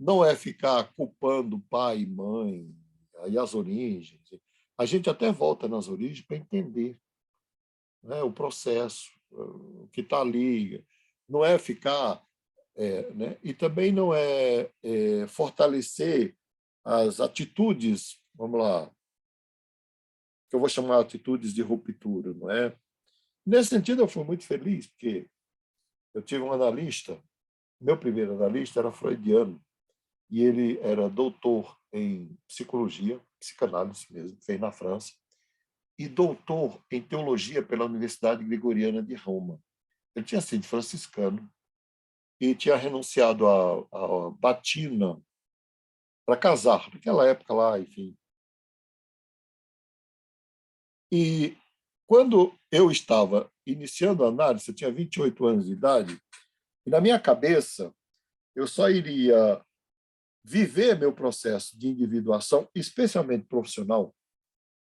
[SPEAKER 1] não é ficar culpando pai e mãe, aí as origens. A gente até volta nas origens para entender, né, o processo, o que está ali. Não é ficar... né? E também não é fortalecer as atitudes, vamos lá, que eu vou chamar atitudes de ruptura, não é? Nesse sentido, eu fui muito feliz, porque eu tive um analista, meu primeiro analista era freudiano, e ele era doutor em psicologia, psicanálise mesmo, fez na França, e doutor em teologia pela Universidade Gregoriana de Roma. Ele tinha sido franciscano e tinha renunciado à batina para casar, naquela época lá, enfim. E quando eu estava iniciando a análise, eu tinha 28 anos de idade, e na minha cabeça eu só iria viver meu processo de individuação, especialmente profissional,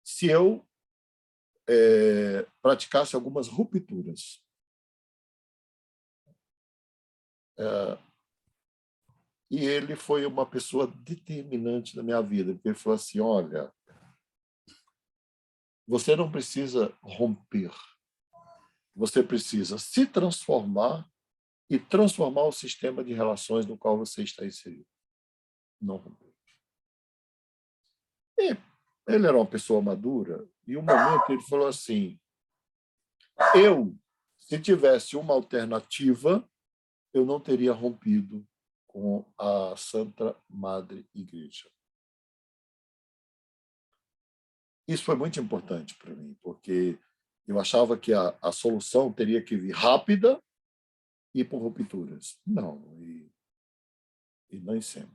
[SPEAKER 1] se eu praticasse algumas rupturas. E ele foi uma pessoa determinante na minha vida, porque ele falou assim, olha, você não precisa romper, você precisa se transformar e transformar o sistema de relações no qual você está inserido. Não romper. E ele era uma pessoa madura, e um momento ele falou assim, se tivesse uma alternativa, eu não teria rompido com a Santa Madre Igreja. Isso foi muito importante para mim, porque eu achava que a solução teria que vir rápida e por rupturas. Não, e nem sempre.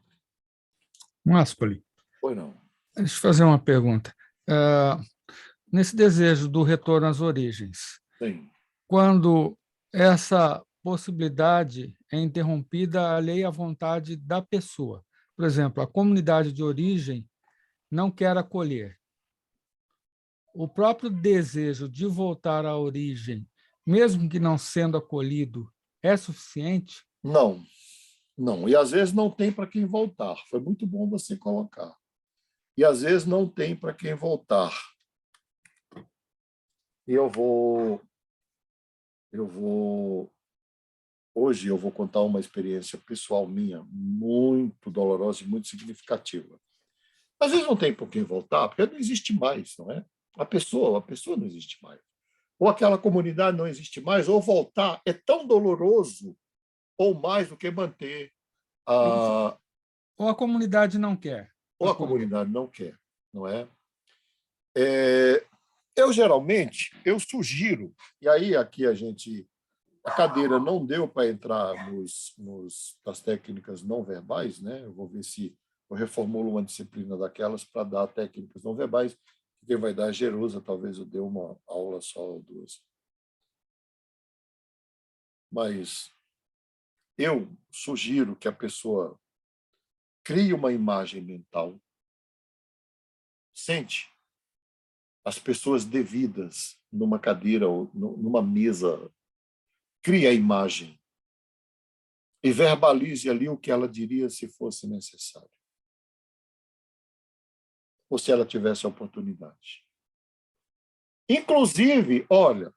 [SPEAKER 6] Máspoli,
[SPEAKER 1] Foi não.
[SPEAKER 6] deixa eu fazer uma pergunta. Nesse desejo do retorno às origens,
[SPEAKER 1] Sim.
[SPEAKER 6] quando essa possibilidade é interrompida alheia à vontade da pessoa, por exemplo, a comunidade de origem não quer acolher, o próprio desejo de voltar à origem, mesmo que não sendo acolhido, é suficiente?
[SPEAKER 1] Não, não. E às vezes não tem para quem voltar. Foi muito bom você colocar. E às vezes não tem para quem voltar. E hoje eu vou contar uma experiência pessoal minha muito dolorosa e muito significativa. Às vezes não tem por quem voltar, porque não existe mais, não é? A pessoa não existe mais. Ou aquela comunidade não existe mais, ou voltar é tão doloroso ou mais do que manter a
[SPEAKER 6] Ou a comunidade não quer
[SPEAKER 1] ou a
[SPEAKER 6] acolher?
[SPEAKER 1] comunidade não quer, não é? Eu geralmente eu sugiro, e aí aqui a cadeira não deu para entrar nas técnicas não verbais, né? Eu vou ver se eu reformulo uma disciplina daquelas para dar técnicas não verbais. Quem vai dar é Jerusa, talvez eu dê uma aula só ou duas. Mas eu sugiro que a pessoa crie uma imagem mental, sente as pessoas devidas numa cadeira ou numa mesa, crie a imagem e verbalize ali o que ela diria se fosse necessário, ou se ela tivesse a oportunidade. Inclusive, olha,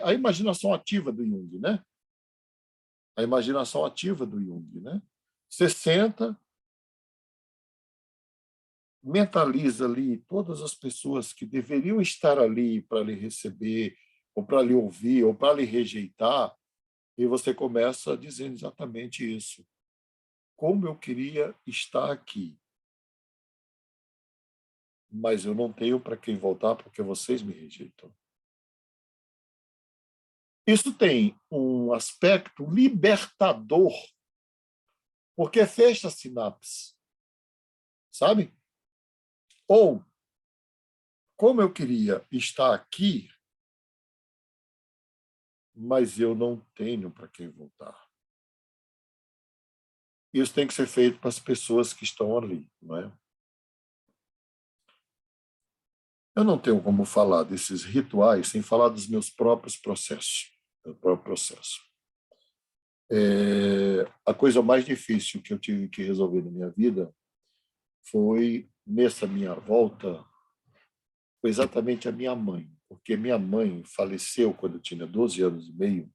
[SPEAKER 1] a imaginação ativa do Jung, né? A imaginação ativa do Jung, né? Você senta, mentaliza ali todas as pessoas que deveriam estar ali para lhe receber, ou para lhe ouvir, ou para lhe rejeitar, e você começa dizendo exatamente isso. Como eu queria estar aqui, mas eu não tenho para quem voltar porque vocês me rejeitam. Isso tem um aspecto libertador, porque fecha a sinapse, sabe? Ou, como eu queria estar aqui, mas eu não tenho para quem voltar. Isso tem que ser feito para as pessoas que estão ali, não é? Eu não tenho como falar desses rituais sem falar dos meus próprios processos, do próprio processo. A coisa mais difícil que eu tive que resolver na minha vida foi, nessa minha volta, foi exatamente a minha mãe, porque minha mãe faleceu quando eu tinha 12 anos e meio,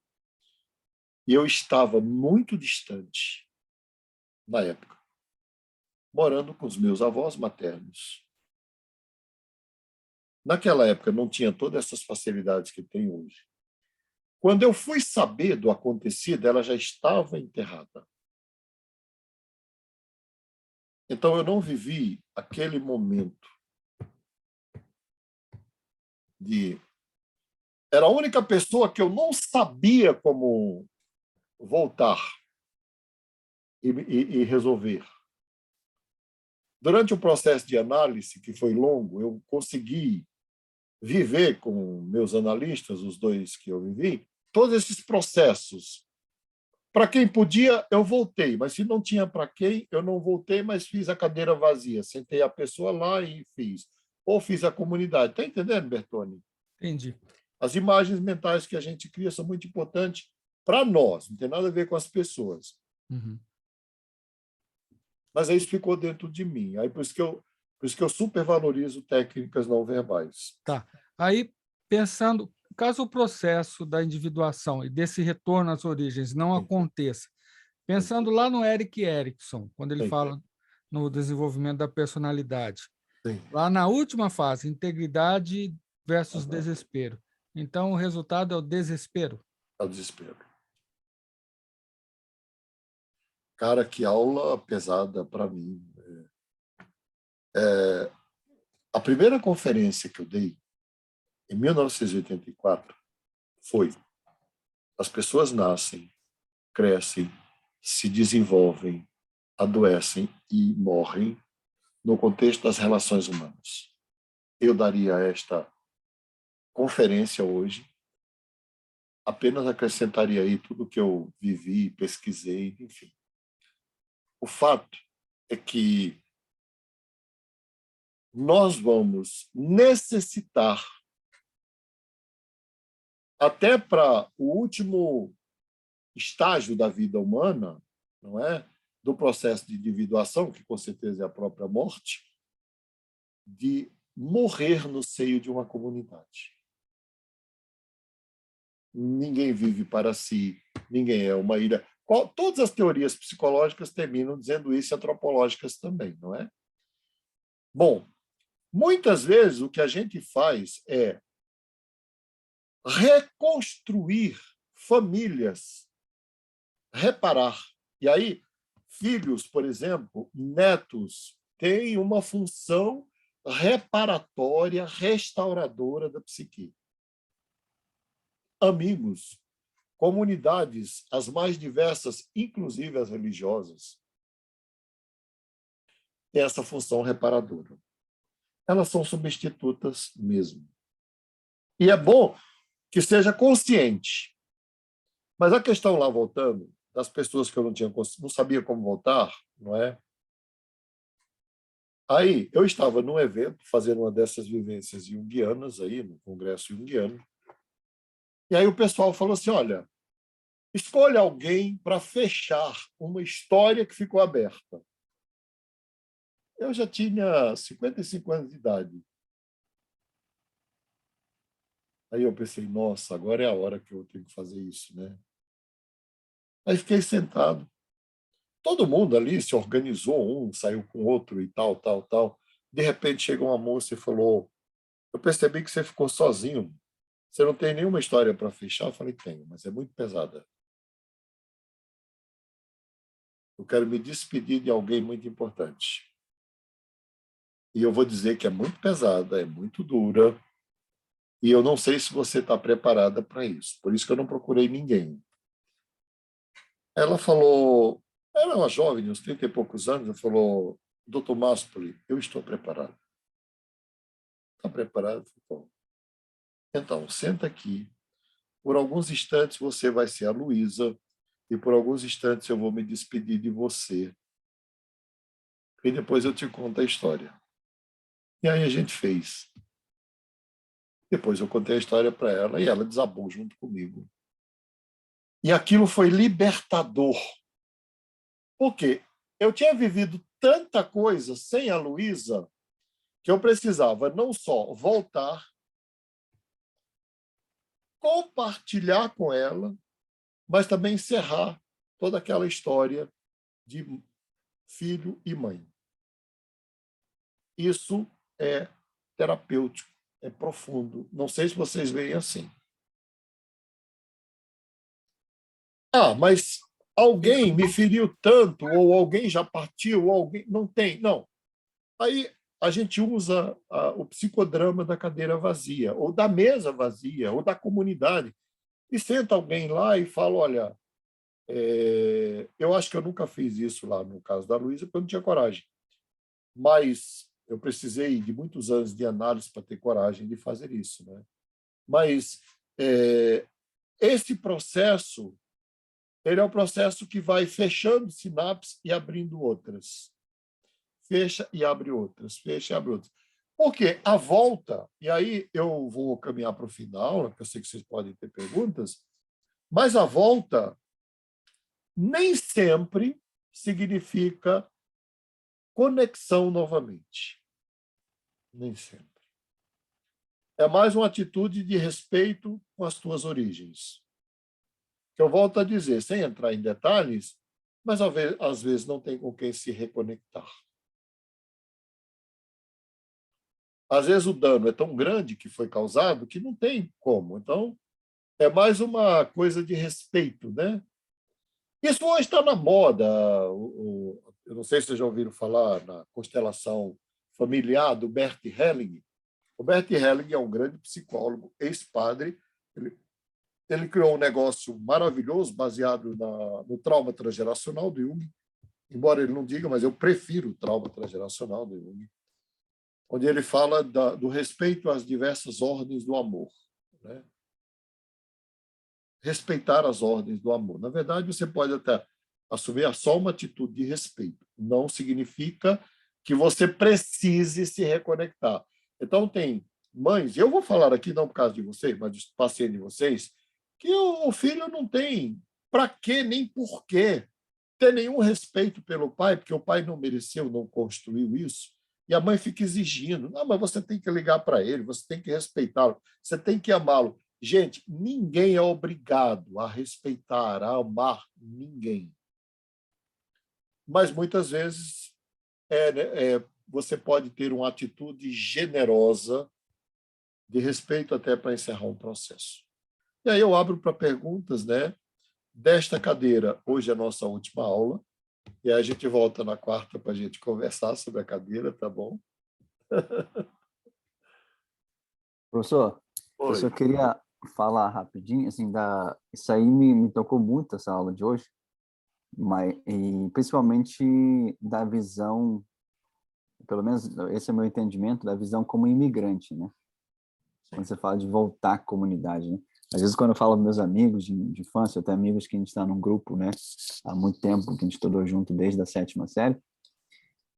[SPEAKER 1] e eu estava muito distante, na época, morando com os meus avós maternos. Naquela época não tinha todas essas facilidades que tem hoje. Quando eu fui saber do acontecido, ela já estava enterrada. Então eu não vivi aquele momento de... Era a única pessoa que eu não sabia como voltar e resolver. Durante o processo de análise, que foi longo, eu consegui viver com meus analistas, os dois que eu vivi, todos esses processos. Para quem podia, eu voltei, mas se não tinha para quem, eu não voltei, mas fiz a cadeira vazia. Sentei a pessoa lá e fiz. Ou fiz a comunidade. Está entendendo, Bertoni?
[SPEAKER 6] Entendi.
[SPEAKER 1] As imagens mentais que a gente cria são muito importantes para nós, não tem nada a ver com as pessoas.
[SPEAKER 6] Uhum.
[SPEAKER 1] Mas aí isso ficou dentro de mim. Aí por isso que eu supervalorizo técnicas não verbais.
[SPEAKER 6] Tá. Aí, pensando, caso o processo da individuação e desse retorno às origens não aconteça, pensando lá no Erik Erikson, quando ele fala no desenvolvimento da personalidade, lá na última fase, integridade versus desespero. Então, o resultado é o desespero.
[SPEAKER 1] É o desespero. Cara, que aula pesada para mim. A primeira conferência que eu dei, em 1984, foi: as pessoas nascem, crescem, se desenvolvem, adoecem e morrem no contexto das relações humanas. Eu daria esta conferência hoje, apenas acrescentaria aí tudo o que eu vivi, pesquisei, enfim. O fato é que nós vamos necessitar, até para o último estágio da vida humana, não é? Do processo de individuação, que com certeza é a própria morte, de morrer no seio de uma comunidade. Ninguém vive para si, ninguém é uma ilha. Todas as teorias psicológicas terminam dizendo isso, e antropológicas também, não é? Bom, muitas vezes o que a gente faz é reconstruir famílias, reparar. E aí, filhos, por exemplo, netos, têm uma função reparatória, restauradora da psique. Amigos, comunidades, as mais diversas, inclusive as religiosas, têm essa função reparadora. Elas são substitutas mesmo. E é bom que seja consciente. Mas a questão lá, voltando, das pessoas que eu não sabia como voltar, não é? Aí, eu estava num evento, fazendo uma dessas vivências junguianas, aí, no Congresso Junguiano, e aí o pessoal falou assim, olha, escolha alguém para fechar uma história que ficou aberta. Eu já tinha 55 anos de idade. Aí eu pensei, nossa, agora é a hora que eu tenho que fazer isso, né? Aí fiquei sentado. Todo mundo ali se organizou, um saiu com outro e tal, tal, tal. De repente chegou uma moça e falou, eu percebi que você ficou sozinho. Você não tem nenhuma história para fechar? Eu falei, tenho, mas é muito pesada. Eu quero me despedir de alguém muito importante. E eu vou dizer que é muito pesada, é muito dura, e eu não sei se você está preparada para isso. Por isso que eu não procurei ninguém. Ela falou, era uma jovem, uns 30 e poucos anos, ela falou, Dr. Maspoli, eu estou preparado. Está preparado? Bom. Então, senta aqui. Por alguns instantes você vai ser a Luísa, e por alguns instantes eu vou me despedir de você. E depois eu te conto a história. E aí a gente fez. Depois eu contei a história para ela e ela desabou junto comigo. E aquilo foi libertador. Por quê? Eu tinha vivido tanta coisa sem a Luísa que eu precisava não só voltar, compartilhar com ela, mas também encerrar toda aquela história de filho e mãe. Isso é terapêutico, é profundo. Não sei se vocês veem assim. Ah, mas alguém me feriu tanto, ou alguém já partiu, ou alguém... Não tem, não. Aí a gente usa o psicodrama da cadeira vazia, ou da mesa vazia, ou da comunidade, e senta alguém lá e fala, olha, eu acho que eu nunca fiz isso lá no caso da Luísa, porque eu não tinha coragem. Mas eu precisei de muitos anos de análise para ter coragem de fazer isso, né? Mas esse processo, ele é um processo que vai fechando sinapses e abrindo outras. Fecha e abre outras, fecha e abre outras. Porque a volta, e aí eu vou caminhar para o final, porque eu sei que vocês podem ter perguntas, mas a volta nem sempre significa conexão novamente. Nem sempre. É mais uma atitude de respeito com as tuas origens. Que eu volto a dizer, sem entrar em detalhes, mas às vezes não tem com quem se reconectar. Às vezes o dano é tão grande que foi causado que não tem como. Então, é mais uma coisa de respeito, né? Isso hoje está na moda. Eu não sei se vocês já ouviram falar na constelação familiar do Bert Helling. O Bert Helling é um grande psicólogo, ex-padre. Ele criou um negócio maravilhoso baseado no trauma transgeracional do Jung. Embora ele não diga, mas eu prefiro o trauma transgeracional do Jung, onde ele fala do respeito às diversas ordens do amor, né? Respeitar as ordens do amor. Na verdade, você pode até assumir só uma atitude de respeito. Não significa que você precise se reconectar. Então, tem mães, eu vou falar aqui não por causa de vocês, mas dos pacientes de vocês, que o filho não tem para quê nem por quê ter nenhum respeito pelo pai, porque o pai não mereceu, não construiu isso, e a mãe fica exigindo. Não, mas você tem que ligar para ele, você tem que respeitá-lo, você tem que amá-lo. Gente, ninguém é obrigado a respeitar, a amar ninguém. Mas muitas vezes você pode ter uma atitude generosa de respeito até para encerrar um processo. E aí eu abro para perguntas, né? Desta cadeira, hoje é a nossa última aula, e aí a gente volta na quarta para a gente conversar sobre a cadeira, tá bom?
[SPEAKER 4] Professor, eu só queria falar rapidinho, assim, isso aí me tocou muito, essa aula de hoje, e principalmente da visão, pelo menos esse é o meu entendimento, da visão como imigrante, né? Quando você fala de voltar à comunidade, né? Às vezes, quando eu falo com meus amigos de infância, eu tenho amigos que a gente está num grupo, né, há muito tempo, que a gente estudou junto desde a 7ª série,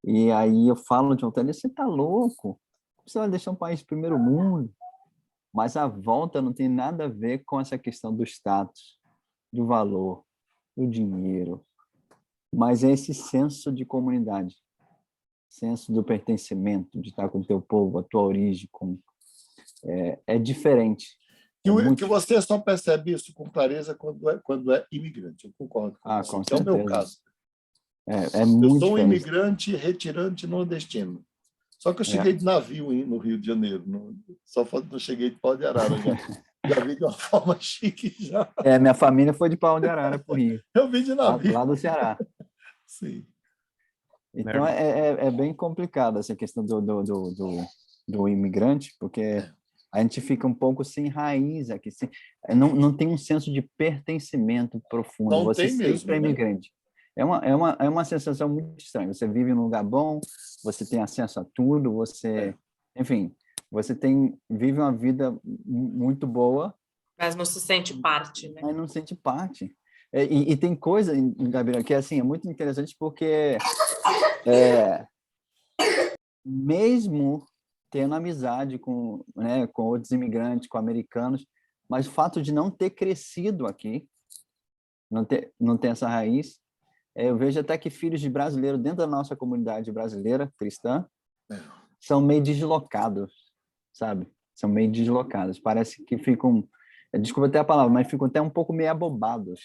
[SPEAKER 4] e aí eu falo de volta, você tá louco? Você vai deixar um país de primeiro mundo? Mas a volta não tem nada a ver com essa questão do status, do valor, do dinheiro, mas é esse senso de comunidade, senso do pertencimento, de estar com o teu povo, a tua origem, é diferente.
[SPEAKER 1] Que você só percebe isso com clareza quando é imigrante. Eu concordo com você.
[SPEAKER 4] Com
[SPEAKER 1] certeza. É o meu caso.
[SPEAKER 4] É muito
[SPEAKER 1] eu sou um
[SPEAKER 4] diferente.
[SPEAKER 1] imigrante retirante nordestino. Só que eu cheguei de navio no Rio de Janeiro. Só não cheguei de pau de arara. Já vi de uma forma chique. Já.
[SPEAKER 4] Minha família foi de pau de arara para o Rio.
[SPEAKER 1] Eu vim de navio.
[SPEAKER 4] Lá do Ceará.
[SPEAKER 1] Sim.
[SPEAKER 4] Então, é bem complicado essa questão do imigrante, porque a gente fica um pouco sem raiz aqui. Não tem um senso de pertencimento profundo.
[SPEAKER 1] Não
[SPEAKER 4] você
[SPEAKER 1] tem
[SPEAKER 4] sempre
[SPEAKER 1] mesmo,
[SPEAKER 4] é imigrante. É uma sensação muito estranha. Você vive num lugar bom, você tem acesso a tudo, enfim, você vive uma vida muito boa.
[SPEAKER 3] Mas não se sente parte, né?
[SPEAKER 4] Mas não sente parte. E tem coisa, Gabriel, que assim, é muito interessante porque mesmo tendo amizade com outros imigrantes, com americanos, mas o fato de não ter crescido aqui, não ter essa raiz, eu vejo até que filhos de brasileiros dentro da nossa comunidade brasileira, cristã, são meio deslocados, sabe? São meio deslocados. Parece que ficam, desculpa até a palavra, mas ficam até um pouco meio abobados,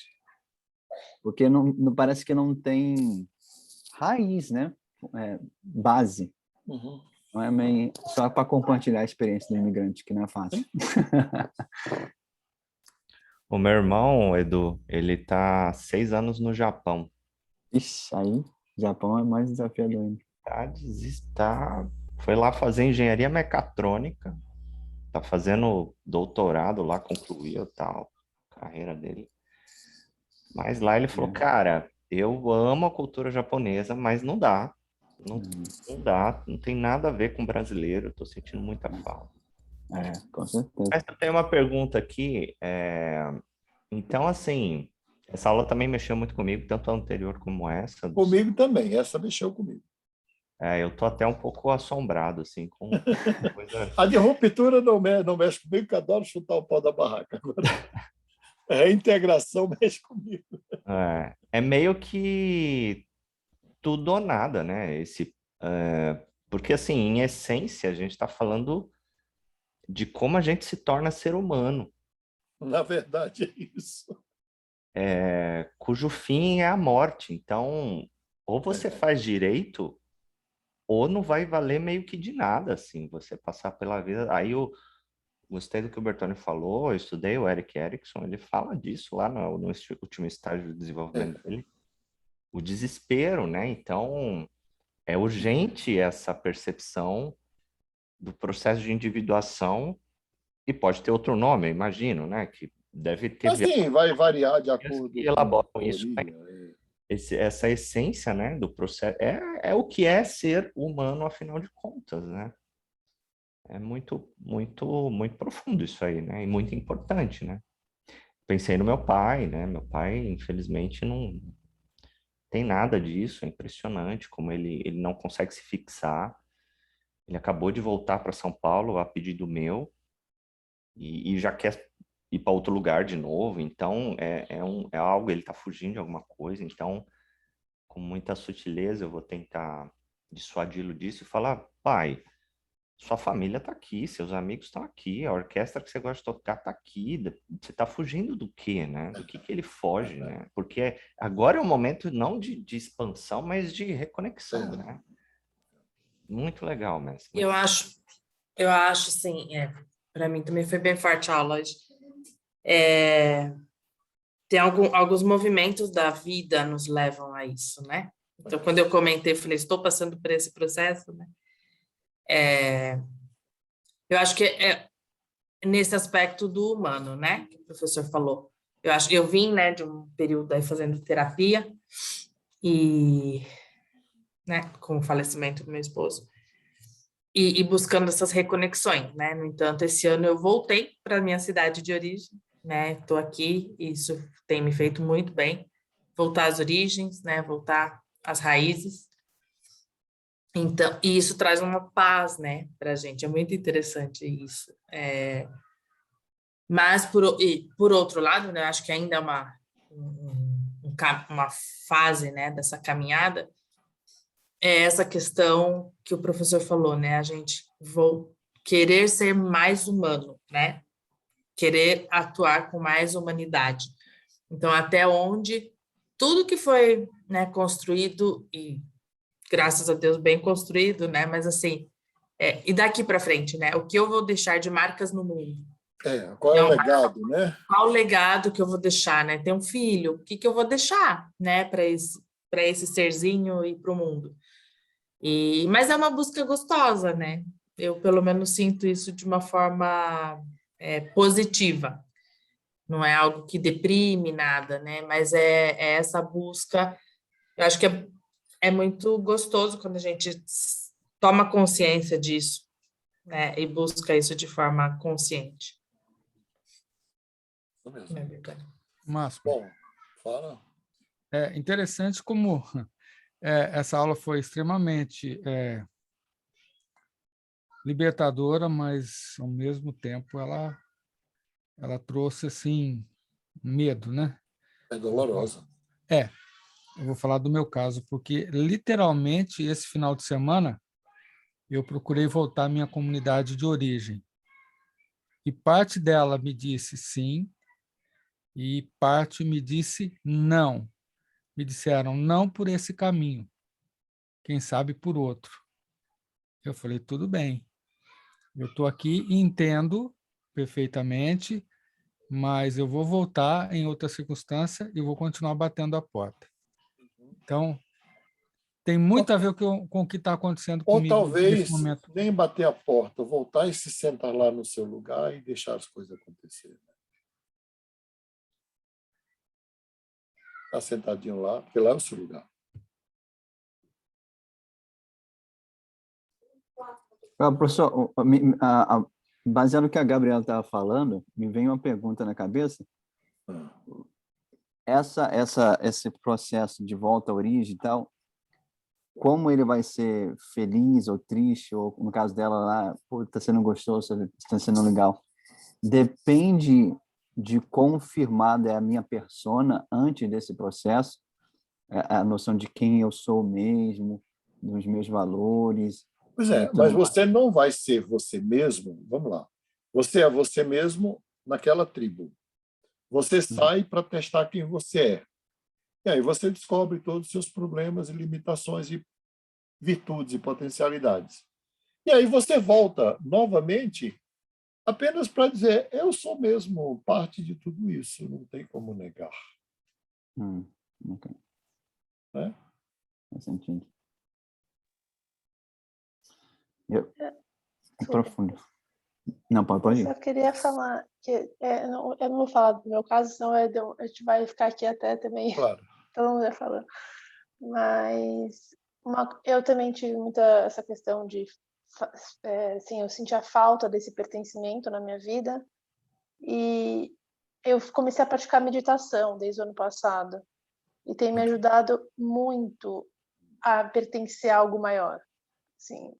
[SPEAKER 4] porque não parece que não tem raiz, né? Base.
[SPEAKER 1] Uhum.
[SPEAKER 4] Não é meio, só para compartilhar a experiência do imigrante, que não é fácil.
[SPEAKER 5] O meu irmão, Edu, ele tá 6 anos no Japão.
[SPEAKER 4] Ixi, aí, Japão é mais desafiador ainda. Foi lá fazer engenharia mecatrônica, tá fazendo doutorado lá, concluiu tal, carreira dele. Mas lá ele falou, cara, eu amo a cultura japonesa, mas não dá. Não dá, não tem nada a ver com brasileiro, eu tô sentindo muita falta. Com certeza.
[SPEAKER 5] Mas eu tenho uma pergunta aqui, então assim, essa aula também mexeu muito comigo, tanto a anterior como essa.
[SPEAKER 1] Comigo também, essa mexeu comigo.
[SPEAKER 5] Eu tô até um pouco assombrado, assim, com coisa...
[SPEAKER 1] A de ruptura não mexe comigo, que eu adoro chutar o pau da barraca. Agora, a reintegração mexe comigo.
[SPEAKER 5] É meio que tudo ou nada, né? Porque, assim, em essência, a gente está falando de como a gente se torna ser humano.
[SPEAKER 1] Na verdade, é isso.
[SPEAKER 5] Cujo fim é a morte. Então, ou você faz direito, ou não vai valer meio que de nada, assim, você passar pela vida. Aí eu gostei do que o Bertone falou, eu estudei o Erik Erikson, ele fala disso lá no último estágio de desenvolvimento dele. O desespero, né? Então, é urgente essa percepção do processo de individuação, e pode ter outro nome, eu imagino, né? Que deve ter...
[SPEAKER 1] Assim, vai variar de acordo
[SPEAKER 5] que elaboram
[SPEAKER 1] com a
[SPEAKER 5] isso, né?
[SPEAKER 1] teoria.
[SPEAKER 5] Essa essência, né, do processo é o que é ser humano, afinal de contas, né? É muito, muito, muito profundo isso aí, né? E muito importante, né? Pensei no meu pai, né? Meu pai, infelizmente, não tem nada disso, é impressionante como ele não consegue se fixar. Ele acabou de voltar para São Paulo a pedido meu e já quer ir para outro lugar de novo. Então, é algo, ele está fugindo de alguma coisa. Então, com muita sutileza, eu vou tentar dissuadi-lo disso e falar, pai, sua família está aqui, seus amigos estão aqui, a orquestra que você gosta de tocar está aqui. Você está fugindo do quê, né? Do que ele foge, né? Porque agora é um momento não de expansão, mas de reconexão, né? Muito legal, mestre.
[SPEAKER 3] Eu acho, sim, para mim também foi bem forte a aula hoje. Tem alguns movimentos da vida nos levam a isso, né? Então, quando eu comentei, falei, estou passando por esse processo, né? Eu acho que é nesse aspecto do humano, né? Que o professor falou. Eu vim, né, de um período aí fazendo terapia e, né, com o falecimento do meu esposo e buscando essas reconexões, né? No entanto, esse ano eu voltei para a minha cidade de origem, né? Estou aqui e isso tem me feito muito bem. Voltar às origens, né? Voltar às raízes. Então, e isso traz uma paz, né, para a gente. É muito interessante isso. Mas, por outro lado, né, acho que ainda é uma fase, né, dessa caminhada, é essa questão que o professor falou, né, a gente querer ser mais humano, né, querer atuar com mais humanidade. Então, até onde tudo que foi, né, construído, e graças a Deus bem construído, né, mas assim, e daqui para frente, né, o que eu vou deixar de marcas no mundo?
[SPEAKER 1] Qual é o legado, né?
[SPEAKER 3] Qual o legado que eu vou deixar, né? Ter um filho, o que eu vou deixar, né, para esse serzinho e para o mundo? Mas é uma busca gostosa, né? Eu, pelo menos, sinto isso de uma forma positiva. Não é algo que deprime nada, né? Mas é essa busca. Eu acho que é muito gostoso quando a gente toma consciência disso, né? E busca isso de forma consciente. É verdade.
[SPEAKER 6] Márcio.
[SPEAKER 1] Bom, fala.
[SPEAKER 6] É interessante como essa aula foi extremamente libertadora, mas, ao mesmo tempo, ela trouxe assim medo, né?
[SPEAKER 1] É dolorosa.
[SPEAKER 6] Eu vou falar do meu caso, porque, literalmente, esse final de semana, eu procurei voltar à minha comunidade de origem. E parte dela me disse sim, e parte me disse não. Me disseram não por esse caminho, quem sabe por outro. Eu falei, tudo bem, eu estou aqui e entendo perfeitamente, mas eu vou voltar em outra circunstância e vou continuar batendo a porta. Então, tem muito a ver com o que está acontecendo
[SPEAKER 1] Ou
[SPEAKER 6] comigo nesse
[SPEAKER 1] talvez
[SPEAKER 6] momento.
[SPEAKER 1] nem bater a porta, voltar e se sentar lá no seu lugar e deixar as coisas acontecerem. Ficar sentadinho lá, porque lá é o seu lugar.
[SPEAKER 4] Professor, baseado no que a Gabriela estava falando, me vem uma pergunta na cabeça. Esse processo de volta à origem e tal, como ele vai ser feliz ou triste, ou no caso dela lá, está sendo gostoso, está sendo legal, depende de quão firmada é a minha persona antes desse processo, a noção de quem eu sou mesmo, dos meus valores.
[SPEAKER 1] Pois é, mas você não vai ser você mesmo, vamos lá, você é você mesmo naquela tribo. Você sai para testar quem você é. E aí você descobre todos os seus problemas e limitações e virtudes e potencialidades. E aí você volta novamente apenas para dizer, eu sou mesmo parte de tudo isso, não tem como negar.
[SPEAKER 4] Ok.
[SPEAKER 1] Né?
[SPEAKER 4] Faz sentido. Profundo. Não, pode ir.
[SPEAKER 2] Eu só queria falar que eu não vou falar do meu caso, senão a gente vai ficar aqui até também.
[SPEAKER 1] Claro.
[SPEAKER 2] Todo mundo vai falando. Mas eu também tive muita essa questão de assim, eu senti a falta desse pertencimento na minha vida e eu comecei a praticar meditação desde o ano passado. e tem me ajudado muito a pertencer a algo maior. Assim,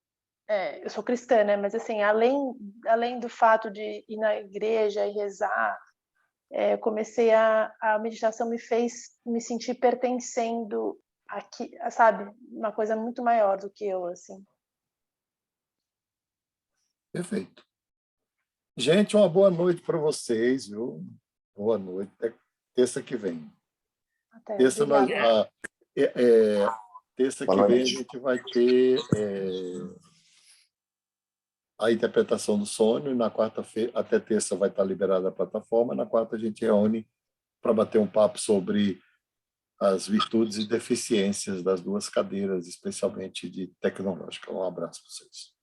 [SPEAKER 2] eu sou cristã, né? Mas assim, além do fato de ir na igreja e rezar, comecei a meditação me fez me sentir pertencendo aqui, sabe? Uma coisa muito maior do que eu, assim.
[SPEAKER 1] Perfeito. Gente, uma boa noite para vocês, viu? Boa noite. Até terça que vem.
[SPEAKER 2] Até,
[SPEAKER 1] Terça, terça que vem a gente vai ter a interpretação do sonho, e na quarta-feira, até terça vai estar liberada a plataforma, na quarta a gente reúne para bater um papo sobre as virtudes e deficiências das duas cadeiras, especialmente de tecnológica. Um abraço para vocês.